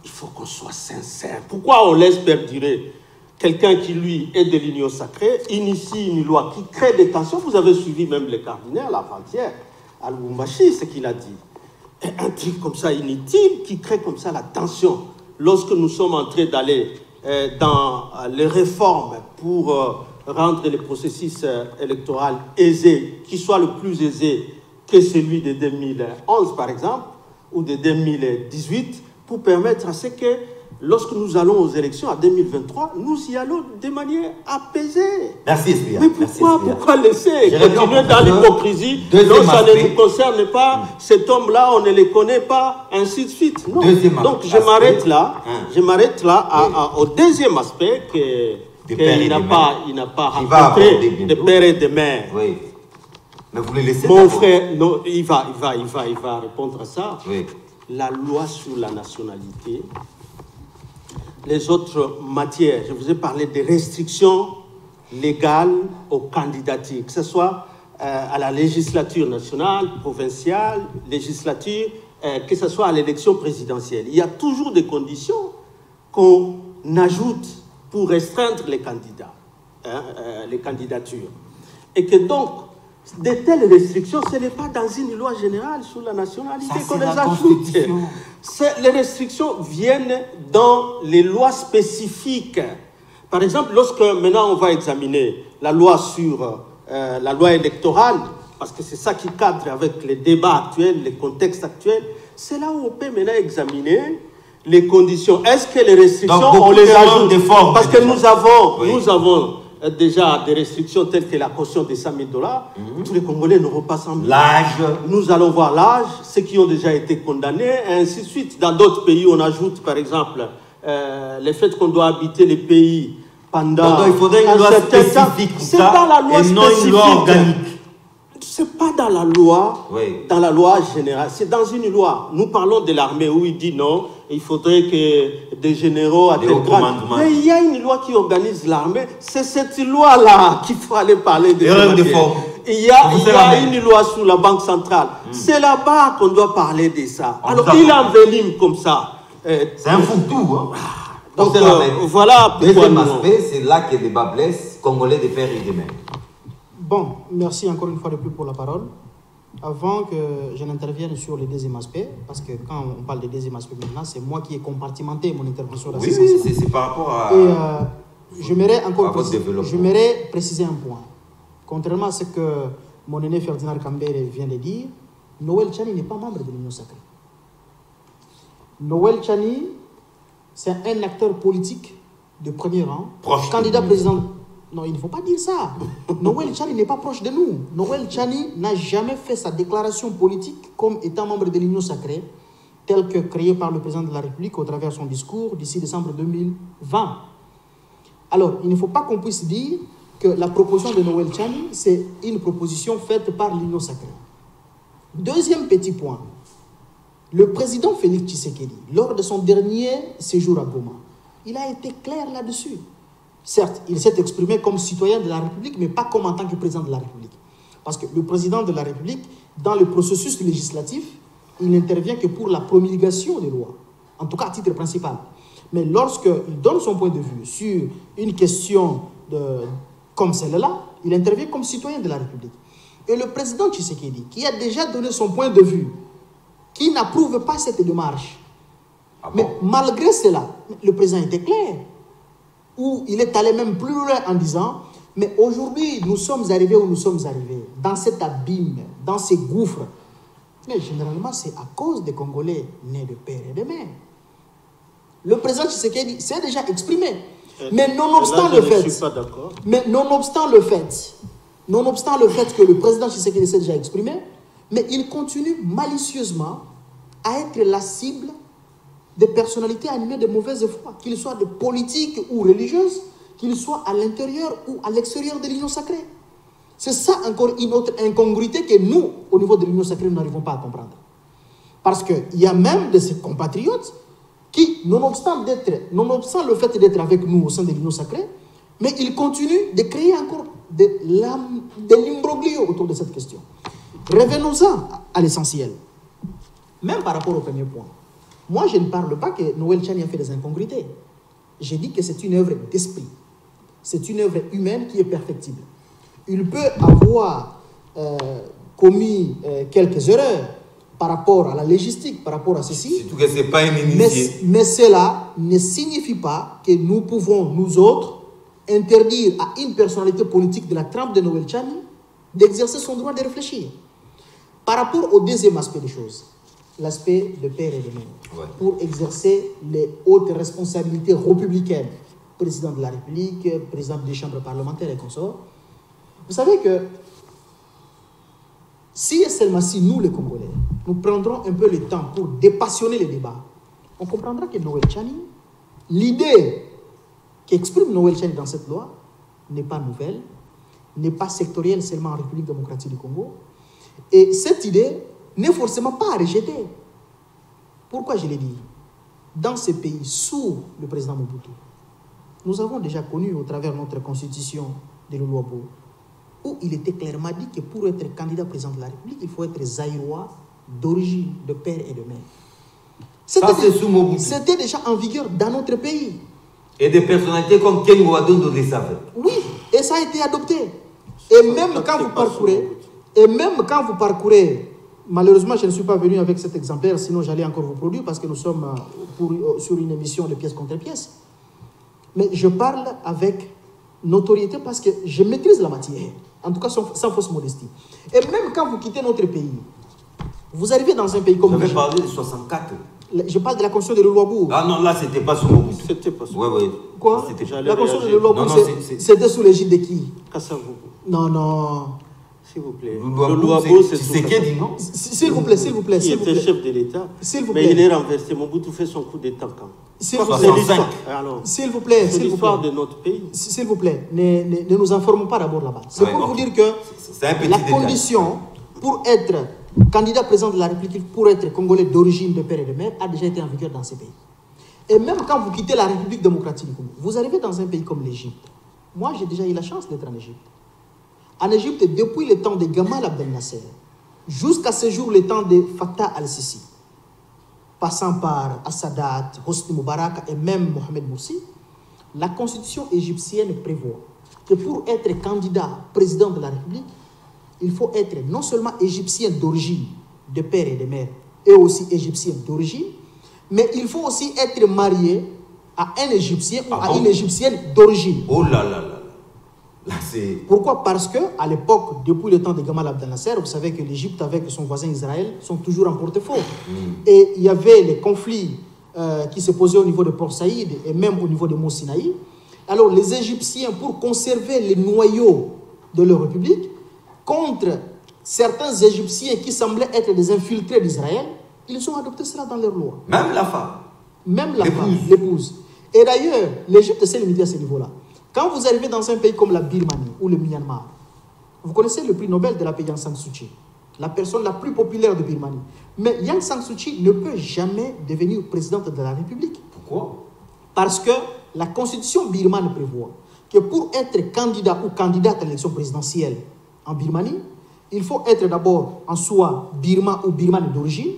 Il faut qu'on soit sincère. Pourquoi on laisse perdurer quelqu'un qui, lui, est de l'union sacrée, initie une loi qui crée des tensions? Vous avez suivi même les cardinaux avant-hier. À Lubumbashi, ce qu'il a dit. Et un truc comme ça inutile qui crée comme ça la tension. Lorsque nous sommes en train d'aller dans les réformes pour rendre le processus électoral aisé, qui soit le plus aisé que celui de 2011 par exemple, ou de 2018, pour permettre à ce que lorsque nous allons aux élections en 2023, nous y allons de manière apaisée. Merci, Espia. Mais pourquoi laisser continuer dans l'hypocrisie? Non, ça ne nous concerne pas. Cet homme-là, on ne le connaît pas, ainsi de suite. Non. Donc, je m'arrête là. Je m'arrête là au deuxième aspect qu'il n'a pas rencontré de père et de mère. Oui. Mais vous le laissez. Mon frère, non, il va répondre à ça. Oui. La loi sur la nationalité. Les autres matières, je vous ai parlé des restrictions légales aux candidatures, que ce soit à la législature nationale, provinciale, législature, que ce soit à l'élection présidentielle. Il y a toujours des conditions qu'on ajoute pour restreindre les candidats, les candidatures. Et que donc, de telles restrictions, ce n'est pas dans une loi générale sur la nationalité qu'on les ajoute. Les restrictions viennent dans les lois spécifiques. Par exemple, lorsque maintenant on va examiner la loi sur la loi électorale, parce que c'est ça qui cadre avec les débats actuels, les contextes actuels, c'est là où on peut maintenant examiner les conditions. Est-ce que les restrictions, on les ajoute? Parce que nous avons déjà des restrictions telles que la caution de $100 000, tous les Congolais n'auront pas 100 000. L'âge. Nous allons voir l'âge, ceux qui ont déjà été condamnés, et ainsi de suite. Dans d'autres pays, on ajoute, par exemple, le fait qu'on doit habiter les pays pendant... Donc, il faudrait une loi spécifique pour ça, c'est pas la loi et non une loi organique. C'est pas dans la loi, dans la loi générale, c'est dans une loi. Nous parlons de l'armée où il dit non, il faudrait que des généraux à tel grade. Mais il y a une loi qui organise l'armée, c'est cette loi-là qu'il faut aller parler de. Il y a une loi sur la Banque centrale. C'est là-bas qu'on doit parler de ça. Alors il envenime comme ça. C'est un fou-tout. Hein? Donc voilà pourquoi. Deuxième aspect, c'est là que le bas blesse, Congolais de père et de mère. Bon, merci encore une fois de plus pour la parole. avant que je n'intervienne sur le deuxième aspect, parce que quand on parle de deuxième aspect maintenant, c'est moi qui ai compartimenté mon intervention dans ce sens. Oui, c'est par rapport à... Et j'aimerais préciser un point. Contrairement à ce que mon aîné Ferdinand Kambere vient de dire, Noël Tchani n'est pas membre de l'Union sacrée. Noël Tchani, c'est un acteur politique de premier rang, candidat président. Non, il ne faut pas dire ça. Noël Tchani n'est pas proche de nous. Noël Tchani n'a jamais fait sa déclaration politique comme étant membre de l'Union sacrée, telle que créée par le président de la République au travers de son discours d'ici décembre 2020. Alors, il ne faut pas qu'on puisse dire que la proposition de Noël Tchani, c'est une proposition faite par l'Union sacrée. Deuxième petit point. Le président Félix Tshisekedi, lors de son dernier séjour à Goma, il a été clair là-dessus. Certes, il s'est exprimé comme citoyen de la République, mais pas comme en tant que président de la République. Parce que le président de la République, dans le processus législatif, il n'intervient que pour la promulgation des lois, en tout cas à titre principal. Mais lorsqu'il donne son point de vue sur une question comme celle-là, il intervient comme citoyen de la République. Et le président Tshisekedi, qui a déjà donné son point de vue, qui n'approuve pas cette démarche, mais malgré cela, le président était clair, où il est allé même plus loin en disant, mais aujourd'hui, nous sommes arrivés où nous sommes arrivés, dans cet abîme, dans ces gouffres. Mais généralement, c'est à cause des Congolais nés de père et de mère. Le président Tshisekedi s'est déjà exprimé. Mais nonobstant le fait que le président Tshisekedi s'est déjà exprimé, mais il continue malicieusement à être la cible des personnalités animées de mauvaise foi, qu'ils soient de politiques ou religieuses, qu'ils soient à l'intérieur ou à l'extérieur de l'Union sacrée. C'est ça encore une autre incongruité que nous, au niveau de l'Union sacrée, nous n'arrivons pas à comprendre. Parce qu'il y a même de ces compatriotes qui, nonobstant le fait d'être avec nous au sein de l'Union sacrée, mais ils continuent de créer encore de l'imbroglio autour de cette question. Revenons-en à l'essentiel. Même par rapport au premier point. Moi, je ne parle pas que Noël Tchani a fait des incongruités. J'ai dit que c'est une œuvre d'esprit. C'est une œuvre humaine qui est perfectible. Il peut avoir commis quelques erreurs par rapport à la logistique, par rapport à ceci. Surtout que ce n'est pas un initié. Mais cela ne signifie pas que nous pouvons, nous autres, interdire à une personnalité politique de la trempe de Noël Tchani d'exercer son droit de réfléchir. Par rapport au deuxième aspect des choses, l'aspect de père et de mère, pour exercer les hautes responsabilités républicaines, président de la République, président des chambres parlementaires et consorts. Vous savez que si et seulement si nous, les Congolais, nous prendrons un peu le temps pour dépassionner les débats, on comprendra que Noël Tchani, l'idée qu'exprime Noël Tchani dans cette loi n'est pas nouvelle, n'est pas sectorielle seulement en République démocratique du Congo, et cette idée n'est forcément pas à rejeter. Pourquoi je l'ai dit? Dans ces pays sous le président Mobutu, nous avons déjà connu au travers de notre constitution de l'Oluwabo, où il était clairement dit que pour être candidat président de la République, il faut être zaïrois d'origine, de père et de mère. C'était déjà en vigueur dans notre pays. Et des personnalités comme Ken Ouadon le savaient. Oui, et ça a été adopté. Et même quand vous parcourez, malheureusement je ne suis pas venu avec cet exemplaire, sinon j'allais encore vous produire parce que nous sommes sur une émission de pièce contre pièce. Mais je parle avec notoriété parce que je maîtrise la matière, en tout cas sans fausse modestie. Et même quand vous quittez notre pays, vous arrivez dans un pays comme... Vous avez parlé de 64. Je parle de la constitution de l'Oluwabo. Ah non, là, c'était pas sous Mobutu. C'était pas sous Mobutu. Quoi? La constitution de l'Oluwabo, c'était sous l'égide de qui? Kassavou. Non. S'il vous plaît. L'Oluwabo, c'est Tshisekedi, non? S'il vous plaît. Il était chef de l'État. Mais il est renversé. Mobutu fait son coup d'État quand? S'il vous plaît. C'est l'histoire de notre pays. S'il vous plaît, ne nous informons pas d'abord là-bas. C'est pour vous dire que la condition pour être candidat président de la République, pour être Congolais d'origine, de père et de mère, a déjà été en vigueur dans ces pays. Et même quand vous quittez la République démocratique du Congo, vous arrivez dans un pays comme l'Égypte. Moi, j'ai déjà eu la chance d'être en Égypte. En Égypte, depuis le temps de Gamal Abdel Nasser, jusqu'à ce jour, le temps de Fattah al-Sisi, passant par Assadat, Hosni Moubarak et même Mohamed Morsi, la constitution égyptienne prévoit que pour être candidat président de la République, il faut être non seulement égyptien d'origine, de père et de mère, et aussi égyptien d'origine, mais il faut aussi être marié à un Égyptien ou à une Égyptienne d'origine. Oh là là là. Là, pourquoi? Parce qu'à l'époque, depuis le temps de Gamal Abdel Nasser, vous savez que l'Égypte avec son voisin Israël sont toujours en porte-à-faux. Et il y avait les conflits qui se posaient au niveau de Port Saïd et même au niveau de Mont Sinaï. Alors les Égyptiens, pour conserver les noyaux de leur république, contre certains Égyptiens qui semblaient être des infiltrés d'Israël, ils ont adopté cela dans leur loi. Même la femme. Même la femme, l'épouse. Et d'ailleurs, l'Égypte s'est limitée à ce niveau-là. Quand vous arrivez dans un pays comme la Birmanie ou le Myanmar, vous connaissez le prix Nobel de la paix Aung San Suu Kyi, la personne la plus populaire de Birmanie. Mais Aung San Suu Kyi ne peut jamais devenir présidente de la République. Pourquoi? Parce que la constitution birmane prévoit que pour être candidat ou candidate à l'élection présidentielle en Birmanie, il faut être d'abord en soi birman ou birmane d'origine,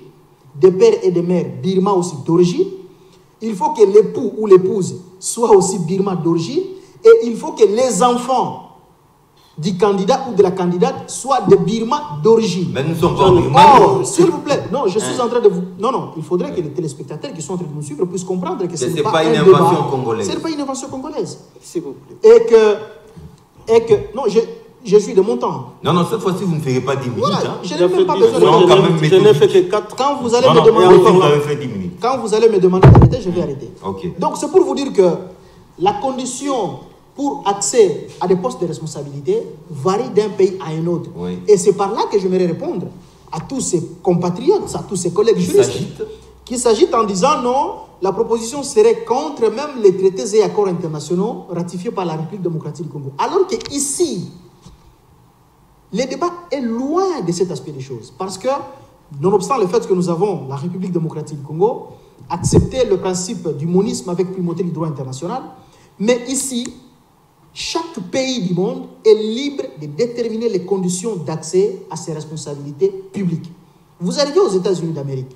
de père et de mère birman aussi d'origine. Il faut que l'époux ou l'épouse soit aussi birman d'origine. Et il faut que les enfants du candidat ou de la candidate soient de Birma d'origine. Mais nous sommes pas en Birmanie. S'il vous plaît, non, je suis en train de vous... Non, il faudrait que les téléspectateurs qui sont en train de nous suivre puissent comprendre que ce n'est pas une invention congolaise. Ce n'est pas une invention congolaise. S'il vous plaît. Et que... Non, je suis de mon temps. Non, cette fois-ci, vous ne ferez pas 10 minutes. Voilà, hein. je n'ai même pas besoin de... Je n'ai fait que 4. Quand vous allez me demander... vous avez fait 10 minutes. Quand vous allez me demander d'arrêter, je vais arrêter. Ok. Donc, c'est pour vous dire que la condition pour accès à des postes de responsabilité varie d'un pays à un autre. Oui. Et c'est par là que j'aimerais répondre à tous ces compatriotes, à tous ces collègues juristes qui s'agitent en disant non, la proposition serait contre même les traités et accords internationaux ratifiés par la République démocratique du Congo. Alors qu'ici, le débat est loin de cet aspect des choses. Parce que, nonobstant le fait que nous avons la République démocratique du Congo, accepté le principe du monisme avec primauté du droit international, mais ici, chaque pays du monde est libre de déterminer les conditions d'accès à ses responsabilités publiques. Vous arrivez aux États-Unis d'Amérique.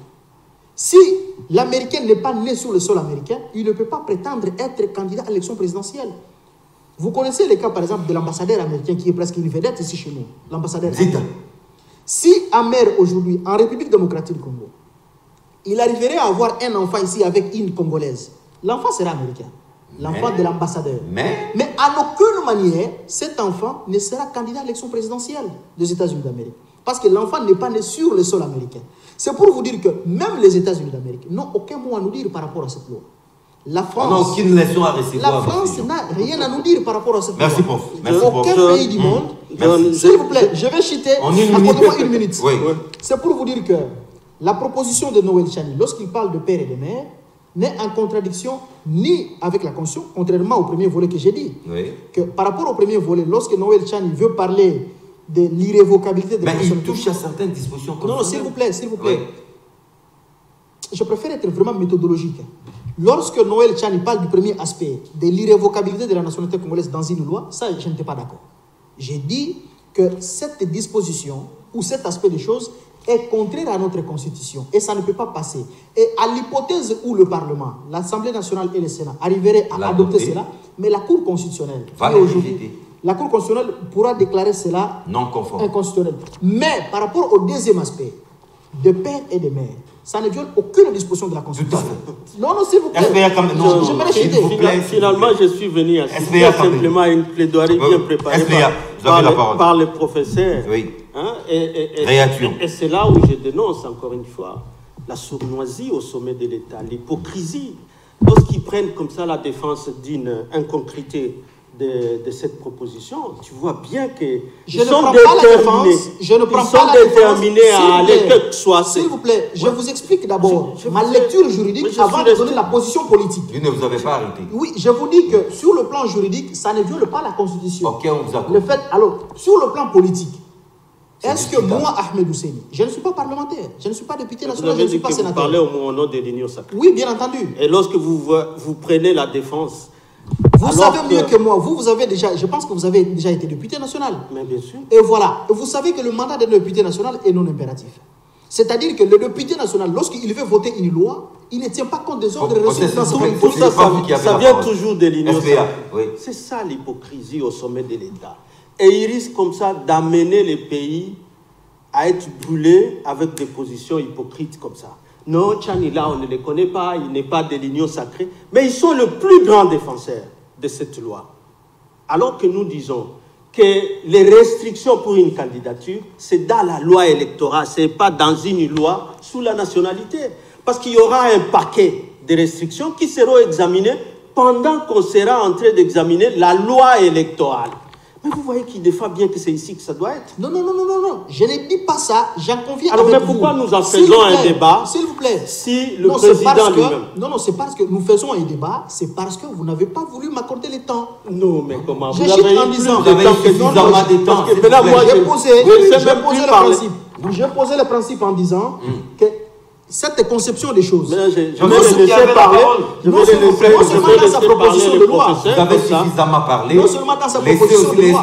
Si l'Américain n'est pas né sur le sol américain, il ne peut pas prétendre être candidat à l'élection présidentielle. Vous connaissez le cas, par exemple, de l'ambassadeur américain qui est presque une vedette ici chez nous. L'ambassadeur américain. Si Amer, aujourd'hui, en République démocratique du Congo, il arriverait à avoir un enfant ici avec une Congolaise, l'enfant sera américain. L'enfant de l'ambassadeur. Mais en aucune manière, cet enfant ne sera candidat à l'élection présidentielle des États-Unis d'Amérique. Parce que l'enfant n'est pas né sur le sol américain. C'est pour vous dire que même les États-Unis d'Amérique n'ont aucun mot à nous dire par rapport à cette loi. La France, on n'a aucune leçon à recevoir. La France n'a rien à nous dire par rapport à cette loi. Merci, prof. Aucun pays du monde. S'il vous plaît, je vais citer. Accordez-moi une minute. Oui. C'est pour vous dire que la proposition de Noël Chani, lorsqu'il parle de père et de mère, n'est en contradiction ni avec la Constitution, contrairement au premier volet que j'ai dit. Oui. Que par rapport au premier volet, lorsque Noël Chani veut parler de l'irrévocabilité de la nationalité... Mais il touche à certaines dispositions. Non, s'il vous plaît, s'il vous plaît. Oui. Je préfère être vraiment méthodologique. Lorsque Noël Chani parle du premier aspect, de l'irrévocabilité de la nationalité congolaise dans une loi, ça, je n'étais pas d'accord. J'ai dit que cette disposition, ou cet aspect des choses, est contraire à notre constitution et ça ne peut pas passer. Et à l'hypothèse où le Parlement, l'Assemblée nationale et le Sénat arriveraient à adopter cela, mais la Cour constitutionnelle, la Cour constitutionnelle pourra déclarer cela non conforme, inconstitutionnel. Mais par rapport au deuxième aspect, de père et de mère, ça ne viole aucune disposition de la Constitution. Non, s'il vous plaît. Finalement, je suis venu assister simplement à une plaidoirie bien préparée par le professeur. Oui. Hein, et c'est là où je dénonce encore une fois la sournoisie au sommet de l'État, l'hypocrisie. Lorsqu'ils prennent comme ça la défense d'une inconcrété de cette proposition, tu vois bien que je ne prends pas la déterminés à aller que soit. S'il vous plaît, je vous explique d'abord ma lecture juridique avant de donner la position politique. Vous ne vous avez pas arrêté. Oui, je vous dis que sur le plan juridique, ça ne viole pas la Constitution. Ok, on vous accorde. Le fait, alors, sur le plan politique, est-ce que moi, Ahmed Ousseini, je ne suis pas parlementaire, je ne suis pas député national, je ne suis pas sénateur. Vous parlez au nom de l'Union sacrée. Oui, bien entendu. Et lorsque vous prenez la défense... Vous savez mieux que moi, vous avez déjà, je pense que vous avez déjà été député national. Mais bien sûr. Et voilà, vous savez que le mandat d'un député national est non impératif. C'est-à-dire que le député national, lorsqu'il veut voter une loi, il ne tient pas compte des ordres reçus dans son tout ça vient toujours de l'Union sacrée. C'est ça l'hypocrisie au sommet de l'État. Et il risque comme ça d'amener les pays à être brûlés avec des positions hypocrites comme ça. Non, Tchani, là, on ne les connaît pas, il n'est pas de l'union sacrée, mais ils sont le plus grand défenseur de cette loi. Alors que nous disons que les restrictions pour une candidature, c'est dans la loi électorale, ce n'est pas dans une loi sous la nationalité. Parce qu'il y aura un paquet de restrictions qui seront examinées pendant qu'on sera en train d'examiner la loi électorale. Mais vous voyez qu'il défend bien que c'est ici que ça doit être. Non, non, non, non, non, non. Je ne dis pas ça. J'en conviens avec vous. Alors, mais pourquoi nous en faisons un débat? S'il vous plaît. Si le président lui-même... Non, non, c'est parce que nous faisons un débat, c'est parce que vous n'avez pas voulu m'accorder le temps. Non, mais comment? Vous avez eu plus de temps que suffisamment de temps. J'ai posé le principe en disant que cette conception des choses. Je vais les laisser parler. Je vais les laisser parler. Vous avez suffisamment parlé. Non seulement dans sa proposition de loi,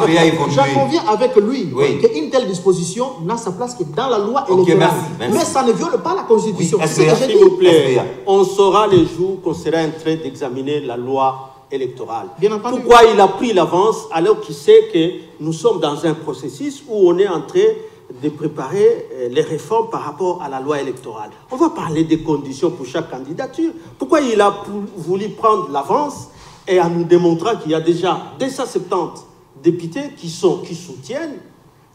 j'en conviens avec lui qu'une telle disposition n'a sa place que dans la loi électorale. Mais ça ne viole pas la Constitution. S'il vous plaît, on saura les jours qu'on sera en train d'examiner la loi électorale. Bien entendu. Pourquoi il a pris l'avance alors qu'il sait que nous sommes dans un processus où on est en train de préparer les réformes par rapport à la loi électorale. On va parler des conditions pour chaque candidature. Pourquoi il a voulu prendre l'avance et en nous démontrant qu'il y a déjà 270 députés qui soutiennent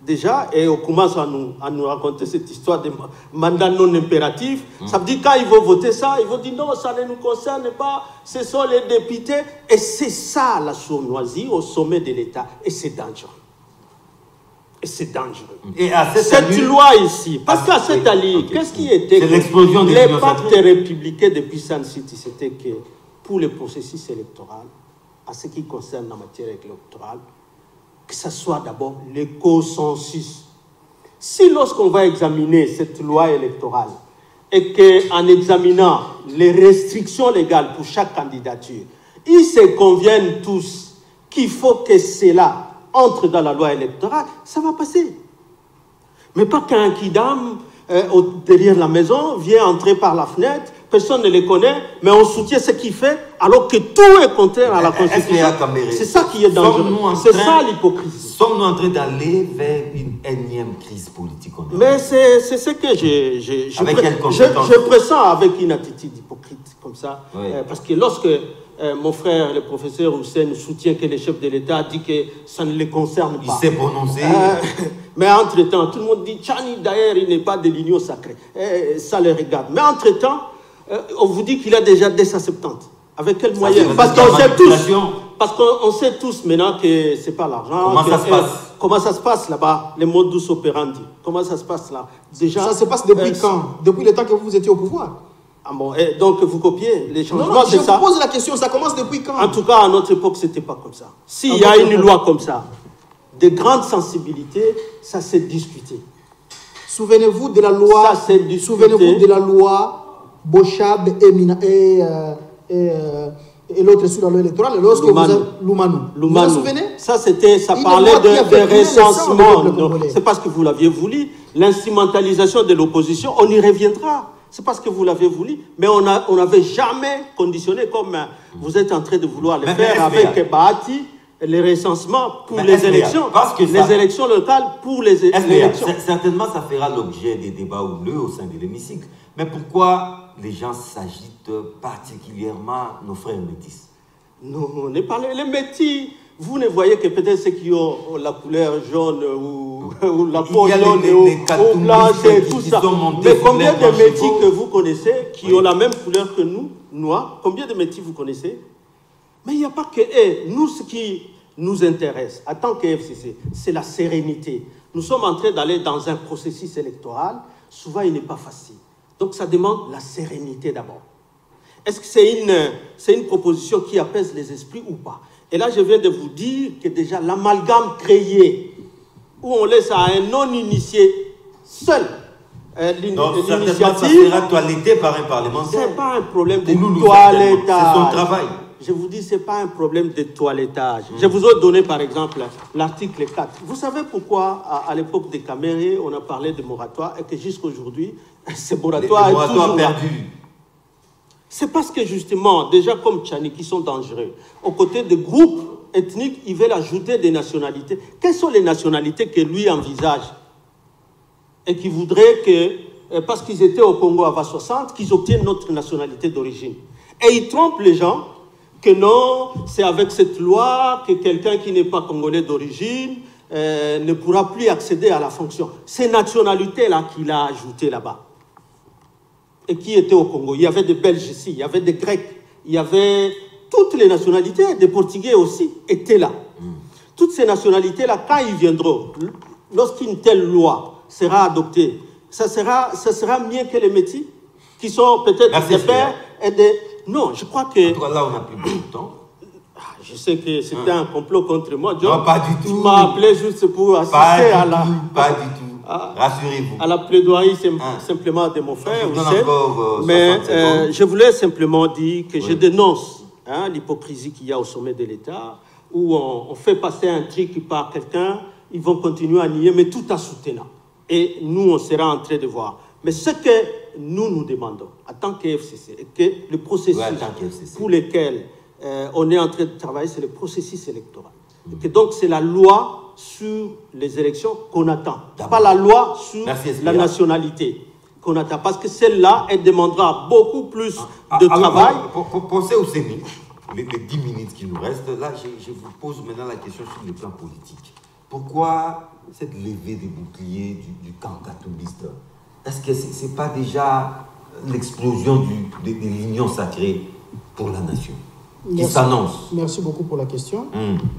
déjà, et on commence à nous raconter cette histoire de mandat non impératif. Ça veut dire quand ils vont voter ça, ils vont dire non, ça ne nous concerne pas, ce sont les députés. Et c'est ça la sournoisie au sommet de l'État. Et c'est dangereux. Et c'est dangereux. Et à cette loi ici, parce qu'à cette allure, qu'est-ce qui était l'explosion des les pactes républicains depuis Sun City, c'était que pour le processus électoral, à ce qui concerne la matière électorale, que ce soit d'abord le consensus. Si lorsqu'on va examiner cette loi électorale et qu'en examinant les restrictions légales pour chaque candidature, ils se conviennent tous qu'il faut que cela entre dans la loi électorale, ça va passer. Mais pas qu'un kidam derrière la maison vient entrer par la fenêtre, personne ne les connaît, mais on soutient ce qu'il fait, alors que tout est contraire à la Constitution. C'est ça qui est dangereux. C'est ça l'hypocrisie. Sommes-nous en train d'aller vers une énième crise politique? Mais c'est ce que je pressens avec une attitude hypocrite comme ça. Oui. Parce que lorsque mon frère, le professeur Hussein, soutient que le chef de l'État dit que ça ne les concerne pas. Il s'est prononcé. Mais entre-temps, tout le monde dit, Tchani, d'ailleurs, il n'est pas de l'union sacrée. Ça le regarde. Mais entre-temps, on vous dit qu'il a déjà 270. Avec quel moyen? Parce qu'on sait tous maintenant que ce n'est pas l'argent. Comment ça se passe? Comment ça se passe là-bas, les modus operandi? Comment ça se passe là? Déjà, ça se passe depuis quand? Depuis le temps que vous étiez au pouvoir. Ah bon, et donc vous copiez les changements, c'est ça? Je vous pose la question, ça commence depuis quand? En tout cas, à notre époque, ce n'était pas comme ça. S'il y a une loi comme ça, de grande sensibilité, ça s'est discuté. Souvenez-vous de la loi. Souvenez-vous de la loi Bochab et l'autre sur la loi électorale, lorsque Loumanou. Vous vous souvenez? Ça parlait de recensement. C'est parce que vous l'aviez voulu. L'instrumentalisation de l'opposition, on y reviendra. C'est parce que vous l'avez voulu, mais on n'avait jamais conditionné comme vous êtes en train de vouloir le faire avec Bahati, les recensements pour les élections, les élections locales pour les élections. Certainement, ça fera l'objet des débats houleux au sein de l'hémicycle. Mais pourquoi les gens s'agitent particulièrement, nos frères métis? Non, on n'est pas les métis. Vous ne voyez que peut-être ceux qui ont la couleur jaune ou la peau jaune ou blanche et tout ça. Mais combien de métis que vous connaissez qui ont la même couleur que nous, noirs? Combien de métis vous connaissez? Mais il n'y a pas que nous, ce qui nous intéresse, en tant que FCC, c'est la sérénité. Nous sommes en train d'aller dans un processus électoral. Souvent, il n'est pas facile. Donc, ça demande la sérénité d'abord. Est-ce que c'est une proposition qui apaise les esprits ou pas? Et là, je viens de vous dire que déjà l'amalgame créé, où on laisse à un non-initié seul l'initiative... Ça sera toiletté par un parlementaire. Ce n'est pas un problème de toilettage. C'est son travail. Je vous dis, ce n'est pas un problème de toilettage. Je vous ai donné, par exemple, l'article 4. Vous savez pourquoi, à l'époque des Camérés, on a parlé de moratoire et que jusqu'à aujourd'hui, ce moratoire est toujours perdu. C'est parce que justement, déjà comme Tchani, qui sont dangereux, aux côtés de groupes ethniques, ils veulent ajouter des nationalités. Quelles sont les nationalités que lui envisage? Et qui voudrait que, parce qu'ils étaient au Congo avant 60, qu'ils obtiennent notre nationalité d'origine. Et ils trompent les gens que non, c'est avec cette loi que quelqu'un qui n'est pas congolais d'origine ne pourra plus accéder à la fonction. Ces nationalités-là qu'il a ajoutées là-bas. Et qui étaient au Congo. Il y avait des Belges ici, il y avait des Grecs, il y avait toutes les nationalités, des Portugais aussi, étaient là. Toutes ces nationalités-là, quand ils viendront, lorsqu'une telle loi sera adoptée, ça sera mieux que les métis, qui sont peut-être des pères et des... Non, je crois que... En tout cas, là, on n'a plus beaucoup de temps. Je sais que c'était un complot contre moi, John. Non, pas du tout. Tu m'as appelé juste pour assister à la... Pas du tout. Rassurez-vous. À la plaidoirie simplement de mon frère. Mais je voulais simplement dire que je dénonce l'hypocrisie qu'il y a au sommet de l'État, où on fait passer un truc par quelqu'un, ils vont continuer à nier, mais tout en soutenant. Et nous, on sera en train de voir. Mais ce que nous demandons, en tant qu'FCC, et que le processus pour lequel on est en train de travailler, c'est le processus électoral. Et que donc, c'est la loi sur les élections qu'on attend. Pas la loi sur la nationalité qu'on attend. Parce que celle-là, elle demandera beaucoup plus de travail. Pensez au CENI, les 10 minutes qui nous restent. Là, je vous pose maintenant la question sur le plan politique. Pourquoi cette levée des boucliers du camp katombiste? Est-ce que ce n'est pas déjà l'explosion de l'union sacrée pour la nation qui s'annonce? Merci beaucoup pour la question.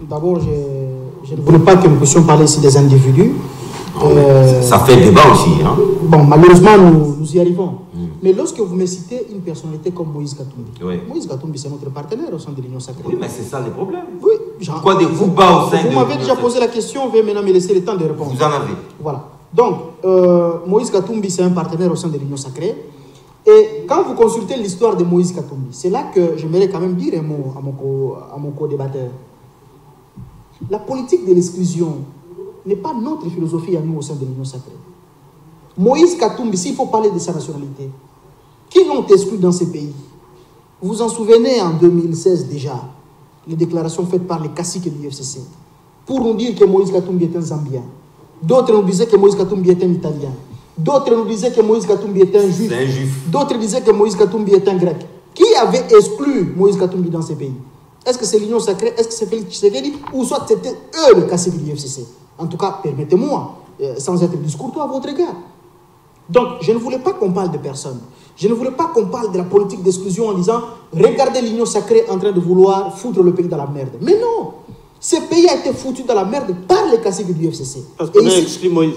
D'abord, je ne voulais pas que nous puissions parler ici des individus. Ça fait débat aussi. Hein? Bon, malheureusement, nous y arrivons. Mais lorsque vous me citez une personnalité comme Moïse Katumbi, Moïse Katumbi, c'est notre partenaire au sein de l'Union sacrée. Oui, mais c'est ça le problème. Oui, pourquoi des coups bas au sein de vous m'avez déjà posé la question, veuillez maintenant me laisser le temps de répondre. Vous en avez. Voilà. Donc, Moïse Katumbi, c'est un partenaire au sein de l'Union sacrée. Et quand vous consultez l'histoire de Moïse Katumbi, c'est là que j'aimerais quand même dire un mot à mon co-débatteur. La politique de l'exclusion n'est pas notre philosophie à nous au sein de l'Union sacrée. Moïse Katumbi, s'il faut parler de sa nationalité, qui l'ont exclu dans ces pays? Vous vous en souvenez en 2016 déjà, les déclarations faites par les caciques du FCC pour nous dire que Moïse Katumbi est un Zambien. D'autres nous disaient que Moïse Katumbi est un Italien. D'autres nous disaient que Moïse Katumbi est un Juif. D'autres disaient que Moïse Katumbi est un Grec. Qui avait exclu Moïse Katumbi dans ces pays? Est-ce que c'est l'Union sacrée? Est-ce que c'est Félix Tshisekedi? Ou soit c'était eux le cacique du FCC? En tout cas, permettez-moi, sans être discourtois à votre égard. Donc, je ne voulais pas qu'on parle de personne. Je ne voulais pas qu'on parle de la politique d'exclusion en disant « Regardez l'Union sacrée en train de vouloir foutre le pays dans la merde ». Mais non! Ce pays a été foutu dans la merde par les caciques du FCC. Parce qu'on a exclu Moïse.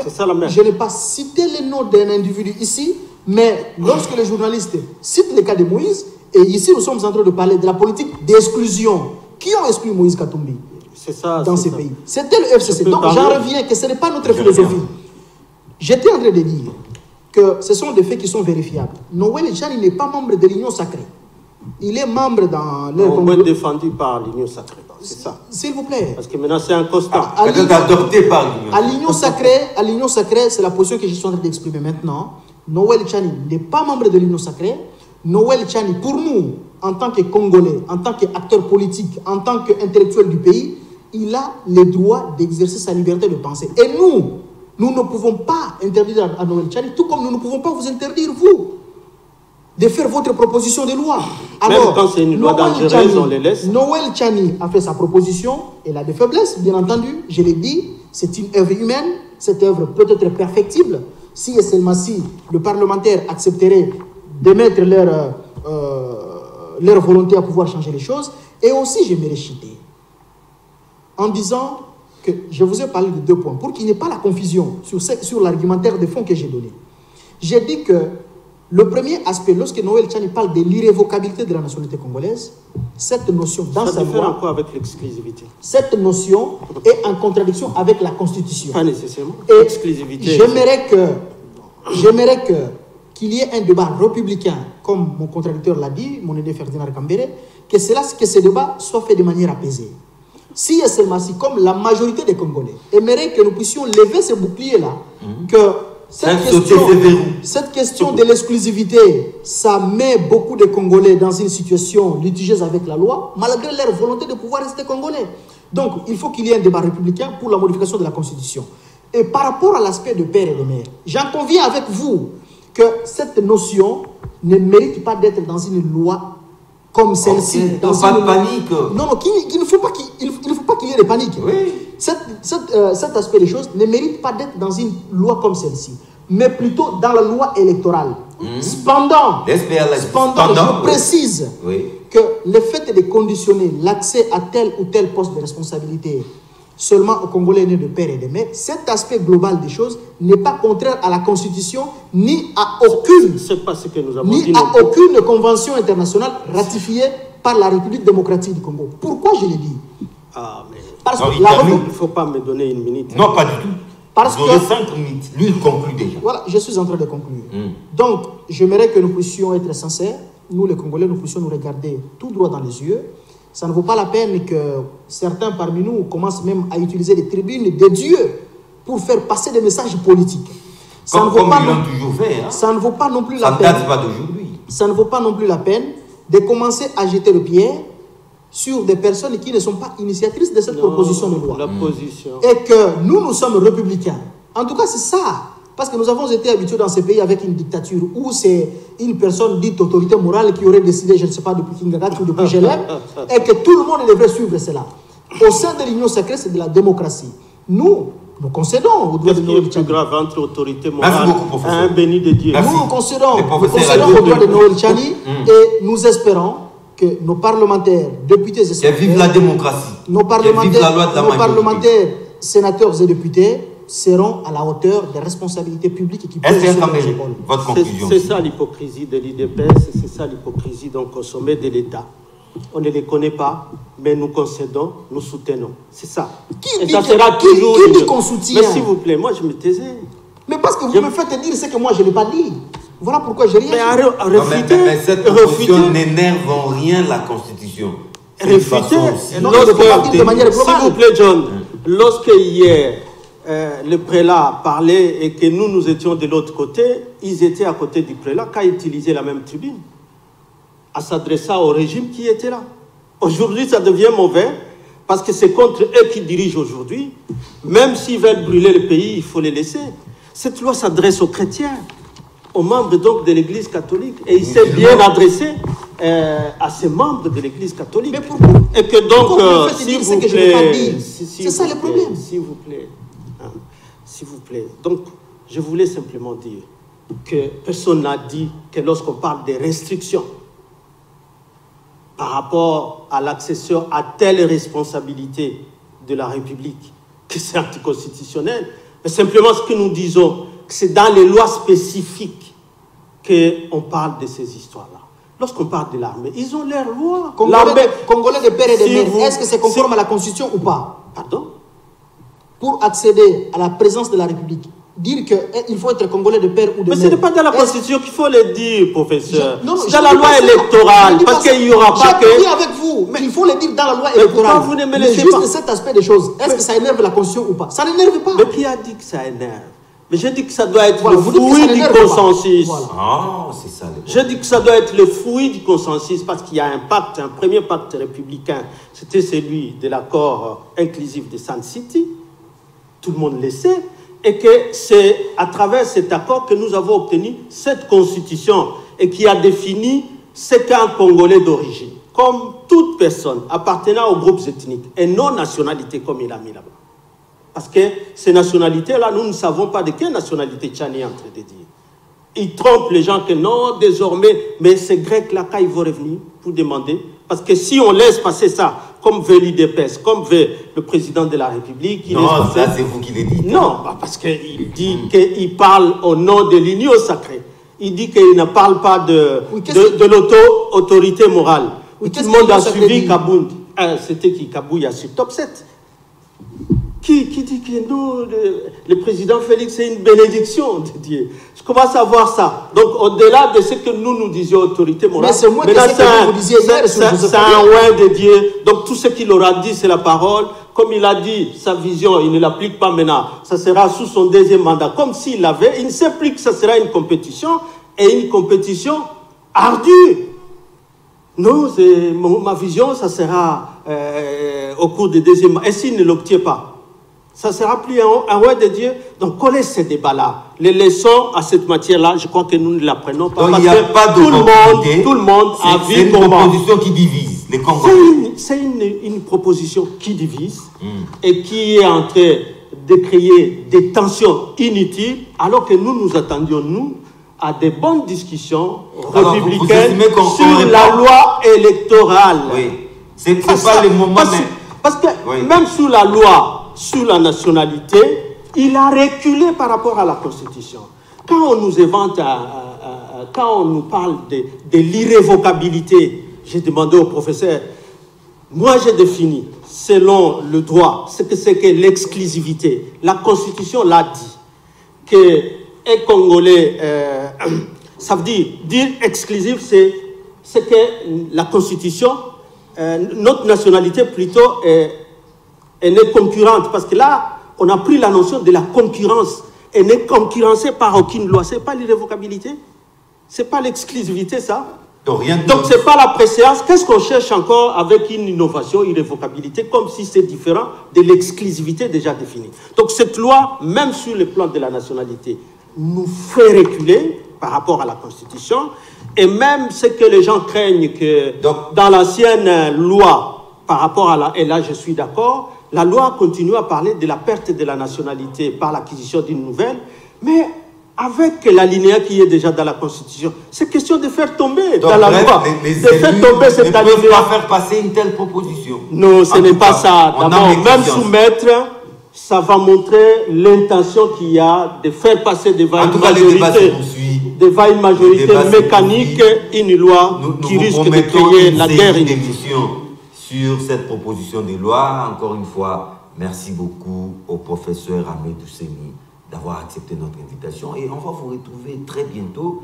C'est ça la merde. Je n'ai pas cité le nom d'un individu ici, mais lorsque les journalistes citent le cas de Moïse, et ici nous sommes en train de parler de la politique d'exclusion. Qui ont exclu Moïse Katumbi dans ces pays? C'était le FCC. Donc j'en reviens que ce n'est pas notre philosophie. J'étais en train de dire que ce sont des faits qui sont vérifiables. Noël Tchani n'est pas membre de l'Union sacrée. Il est membre dans... On va être défendu par l'Union sacrée. C'est ça. S'il vous plaît. Parce que maintenant c'est un constat. Adopté par l'Union sacrée, c'est la position que je suis en train d'exprimer maintenant. Noël Tchani n'est pas membre de l'Union sacrée. Noël Tchani, pour nous, en tant que Congolais, en tant qu'acteur politique, en tant qu'intellectuel du pays, il a le droit d'exercer sa liberté de penser. Et nous ne pouvons pas interdire à Noël Tchani, tout comme nous ne pouvons pas vous interdire, vous, de faire votre proposition de loi. Alors, même quand c'est une loi dangereuse, on les laisse. Noël Tchani a fait sa proposition, elle a des faiblesses, bien entendu, je l'ai dit, c'est une œuvre humaine, cette œuvre peut être perfectible, si et seulement si le parlementaire accepterait d'émettre leur volonté à pouvoir changer les choses. Et aussi, j'aimerais citer, en disant que je vous ai parlé de 2 points, pour qu'il n'y ait pas la confusion sur l'argumentaire de fond que j'ai donné. J'ai dit que le premier aspect, lorsque Noël Tchani parle de l'irrévocabilité de la nationalité congolaise, cette notion dans sa loi... Ça encore avec l'exclusivité. Cette notion est en contradiction avec la Constitution. Pas nécessairement. Et l'exclusivité. J'aimerais qu'il y ait un débat républicain, comme mon contradicteur l'a dit, mon aîné Ferdinand Kambere, que ce débat soit fait de manière apaisée. Si et seulement si, comme la majorité des Congolais aimeraient que nous puissions lever ces boucliers-là, que cette question de l'exclusivité, ça met beaucoup de Congolais dans une situation litigieuse avec la loi, malgré leur volonté de pouvoir rester Congolais. Donc, il faut qu'il y ait un débat républicain pour la modification de la Constitution. Et par rapport à l'aspect de père et de mère, j'en conviens avec vous que cette notion ne mérite pas d'être dans une loi comme celle-ci. Pas de panique. Non, il ne faut pas qu'il y ait de panique. Oui. Cet aspect des choses ne mérite pas d'être dans une loi comme celle-ci, mais plutôt dans la loi électorale. Cependant, je précise que le fait de conditionner l'accès à tel ou tel poste de responsabilité seulement aux Congolais nés de père et de mère, cet aspect global des choses n'est pas contraire à la Constitution ni à aucune, aucune convention internationale ratifiée par la République démocratique du Congo. Pourquoi je l'ai dit? Parce que il ne faut pas me donner une minute. Non, pas du tout. Parce que 5 minutes. Lui, il conclut déjà. Voilà, je suis en train de conclure. Donc, j'aimerais que nous puissions être sincères. Nous, les Congolais, nous puissions nous regarder tout droit dans les yeux. Ça ne vaut pas la peine que certains parmi nous commencent même à utiliser les tribunes de Dieu pour faire passer des messages politiques. Ça ne vaut pas toujours fait. Hein? Ça ne vaut pas non plus la peine. Ça ne date pas d'aujourd'hui. Ça ne vaut pas non plus la peine de commencer à jeter le pierre sur des personnes qui ne sont pas initiatrices de cette proposition de loi. Et que nous sommes républicains. En tout cas, c'est ça. Parce que nous avons été habitués dans ces pays avec une dictature où c'est une personne dite autorité morale qui aurait décidé, je ne sais pas, depuis Kingagat ou depuis Gelem, et que tout le monde devrait suivre cela. Au sein de l'Union sacrée, c'est de la démocratie. Nous concédons au droit de Noël Tchani. C'est grave entre autorité morale et un béni de Dieu. Nous concédons au droit de Noël Tchani et nous espérons que nos parlementaires, députés et sénateurs, vive la démocratie. Nos parlementaires, sénateurs et députés seront à la hauteur des responsabilités publiques qui peuvent être votre conclusion. C'est ça l'hypocrisie de l'IDPS, c'est ça l'hypocrisie donc au sommet de l'État. On ne les connaît pas, mais nous concédons, nous soutenons. C'est ça. Qui dit qu'on soutient? Mais s'il vous plaît, moi je me taisais. Mais parce que vous me faites dire ce que moi je n'ai pas dit. Voilà pourquoi je rien. Mais cette proposition n'énerve en rien la Constitution. Réfuter. S'il vous plaît, John, lorsque hier le prélat parlait et que nous étions de l'autre côté, ils étaient à côté du prélat quand ils utilisaient la même tribune, à s'adresser au régime qui était là. Aujourd'hui, ça devient mauvais parce que c'est contre eux qui dirigent aujourd'hui. Même s'ils veulent brûler le pays, il faut les laisser. Cette loi s'adresse aux chrétiens, aux membres donc de l'Église catholique, et il s'est bien adressé à ces membres de l'Église catholique. Mais pourquoi? Et que donc, s'il vous plaît, c'est ça le problème. S'il vous plaît. Donc, je voulais simplement dire que personne n'a dit que lorsqu'on parle des restrictions par rapport à l'accession à telle responsabilité de la République, que c'est anticonstitutionnel, mais simplement ce que nous disons, c'est dans les lois spécifiques qu'on parle de ces histoires-là. Lorsqu'on parle de l'armée, ils ont leurs lois. Congolais de père et de mère, est-ce que c'est conforme à la Constitution ou pas? Pardon? Pour accéder à la présence de la République, dire qu'il faut être Congolais de père ou de mère. Mais ce n'est pas dans la Constitution qu'il faut le dire, professeur. C'est dans la loi électorale, parce qu'il n'y aura pas que... J'ai avec vous, mais il faut le dire dans la loi électorale. Vous ne me laissez juste pas. Cet aspect des choses, est-ce que ça énerve la Constitution ou pas? Ça n'énerve pas. Mais qui a dit que ça énerve? Mais je dis que ça doit être le fruit du consensus. Voilà. Ah, c'est ça. Je dis que ça doit être le fruit du consensus parce qu'il y a un pacte, un premier pacte républicain. C'était celui de l'accord inclusif de Sun City. Tout le monde le sait. Et que c'est à travers cet accord que nous avons obtenu cette constitution et qui a défini ce qu'est un Congolais d'origine. Comme toute personne appartenant aux groupes ethniques et non nationalité comme il a mis là-bas. Parce que ces nationalités-là, nous ne savons pas de quelle nationalité Tchani est en train de dire. Ils trompent les gens que non, désormais, mais ces Grecs-là, quand ils vont revenir pour demander, parce que si on laisse passer ça, comme veut l'IDPS, comme veut le président de la République... Non, ça c'est vous qui le dites. Non, parce qu'il dit qu'il parle au nom de l'Union sacrée. Il dit qu'il ne parle pas de l'autorité morale. Oui, tout le monde a suivi Kabound. C'était qui Kabouya sur Top 7. Qui dit que nous, le président Félix, c'est une bénédiction de Dieu. Je commence à voir ça. Donc, au-delà de ce que nous disions, autorité morale, c'est moi qui sais que vous disiez hier, c'est un oin de Dieu. Donc, tout ce qu'il aura dit, c'est la parole. comme il a dit, sa vision, il ne l'applique pas maintenant, ça sera sous son deuxième mandat, comme s'il l'avait, il ne sait plus que ça sera une compétition, et une compétition ardue. Non, ma vision, ça sera au cours des deuxième mandat. Et s'il ne l'obtient pas, ça sera plus un roi de Dieu. Donc, collez ces débats-là. Les leçons à cette matière-là, je crois que nous ne l'apprenons pas. Donc, il n'y a pas de tout le monde a vu c'est une proposition qui divise les Congolais. C'est une proposition qui divise et qui est en train de créer des tensions inutiles, alors que nous attendions, nous, à des bonnes discussions républicaines sur la loi électorale. Oui, c'est pas le moment. Parce que même sous la loi, sous la nationalité, il a reculé par rapport à la Constitution. Quand on nous évente, quand on nous parle de l'irrévocabilité, j'ai demandé au professeur, moi j'ai défini, selon le droit, ce que c'est que l'exclusivité. La Constitution l'a dit, qu'un Congolais, ça veut dire exclusif, c'est que la Constitution, notre nationalité plutôt elle est concurrente, parce que là, on a pris la notion de la concurrence. Elle n'est concurrencée par aucune loi. Ce n'est pas l'irrévocabilité, ce n'est pas l'exclusivité, ça. Donc, ce n'est pas la préséance. Qu'est-ce qu'on cherche encore avec une innovation, irrévocabilité, comme si c'est différent de l'exclusivité déjà définie. Donc, cette loi, même sur le plan de la nationalité, nous fait reculer par rapport à la Constitution. Et même ce que les gens craignent que dans l'ancienne loi, par rapport à la... Et là, je suis d'accord, la loi continue à parler de la perte de la nationalité par l'acquisition d'une nouvelle, mais avec l'alinéa qui est déjà dans la Constitution, c'est question de faire tomber dans la loi. Les élus ne peuvent pas faire passer une telle proposition. Non, ce n'est pas ça. D'abord, même soumettre, ça va montrer l'intention qu'il y a de faire passer devant une majorité mécanique une loi qui risque de créer la guerre inutile. Sur cette proposition de loi, encore une fois, merci beaucoup au professeur Ahmed Ousseni d'avoir accepté notre invitation et on va vous retrouver très bientôt.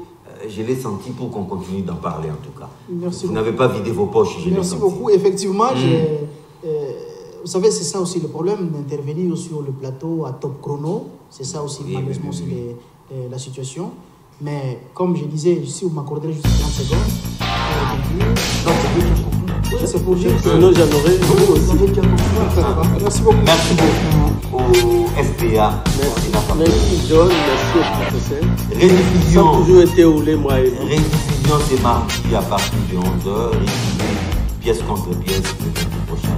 Je l'ai senti pour qu'on continue d'en parler en tout cas. Merci. Vous n'avez pas vidé vos poches. Merci beaucoup. Effectivement, vous savez, c'est ça aussi le problème d'intervenir sur le plateau à top chrono. C'est ça aussi malheureusement la situation. Mais comme je disais, si vous m'accordez juste 30 secondes, c'est pour dire que sinon j'en aurais. Merci beaucoup. Merci beaucoup au FPA. Merci John, merci au professeur. Rediffusion. Ça a toujours été roulé, moi et vous. Rediffusion, c'est mardi à partir de 11h. Pièce contre pièce, le prochain.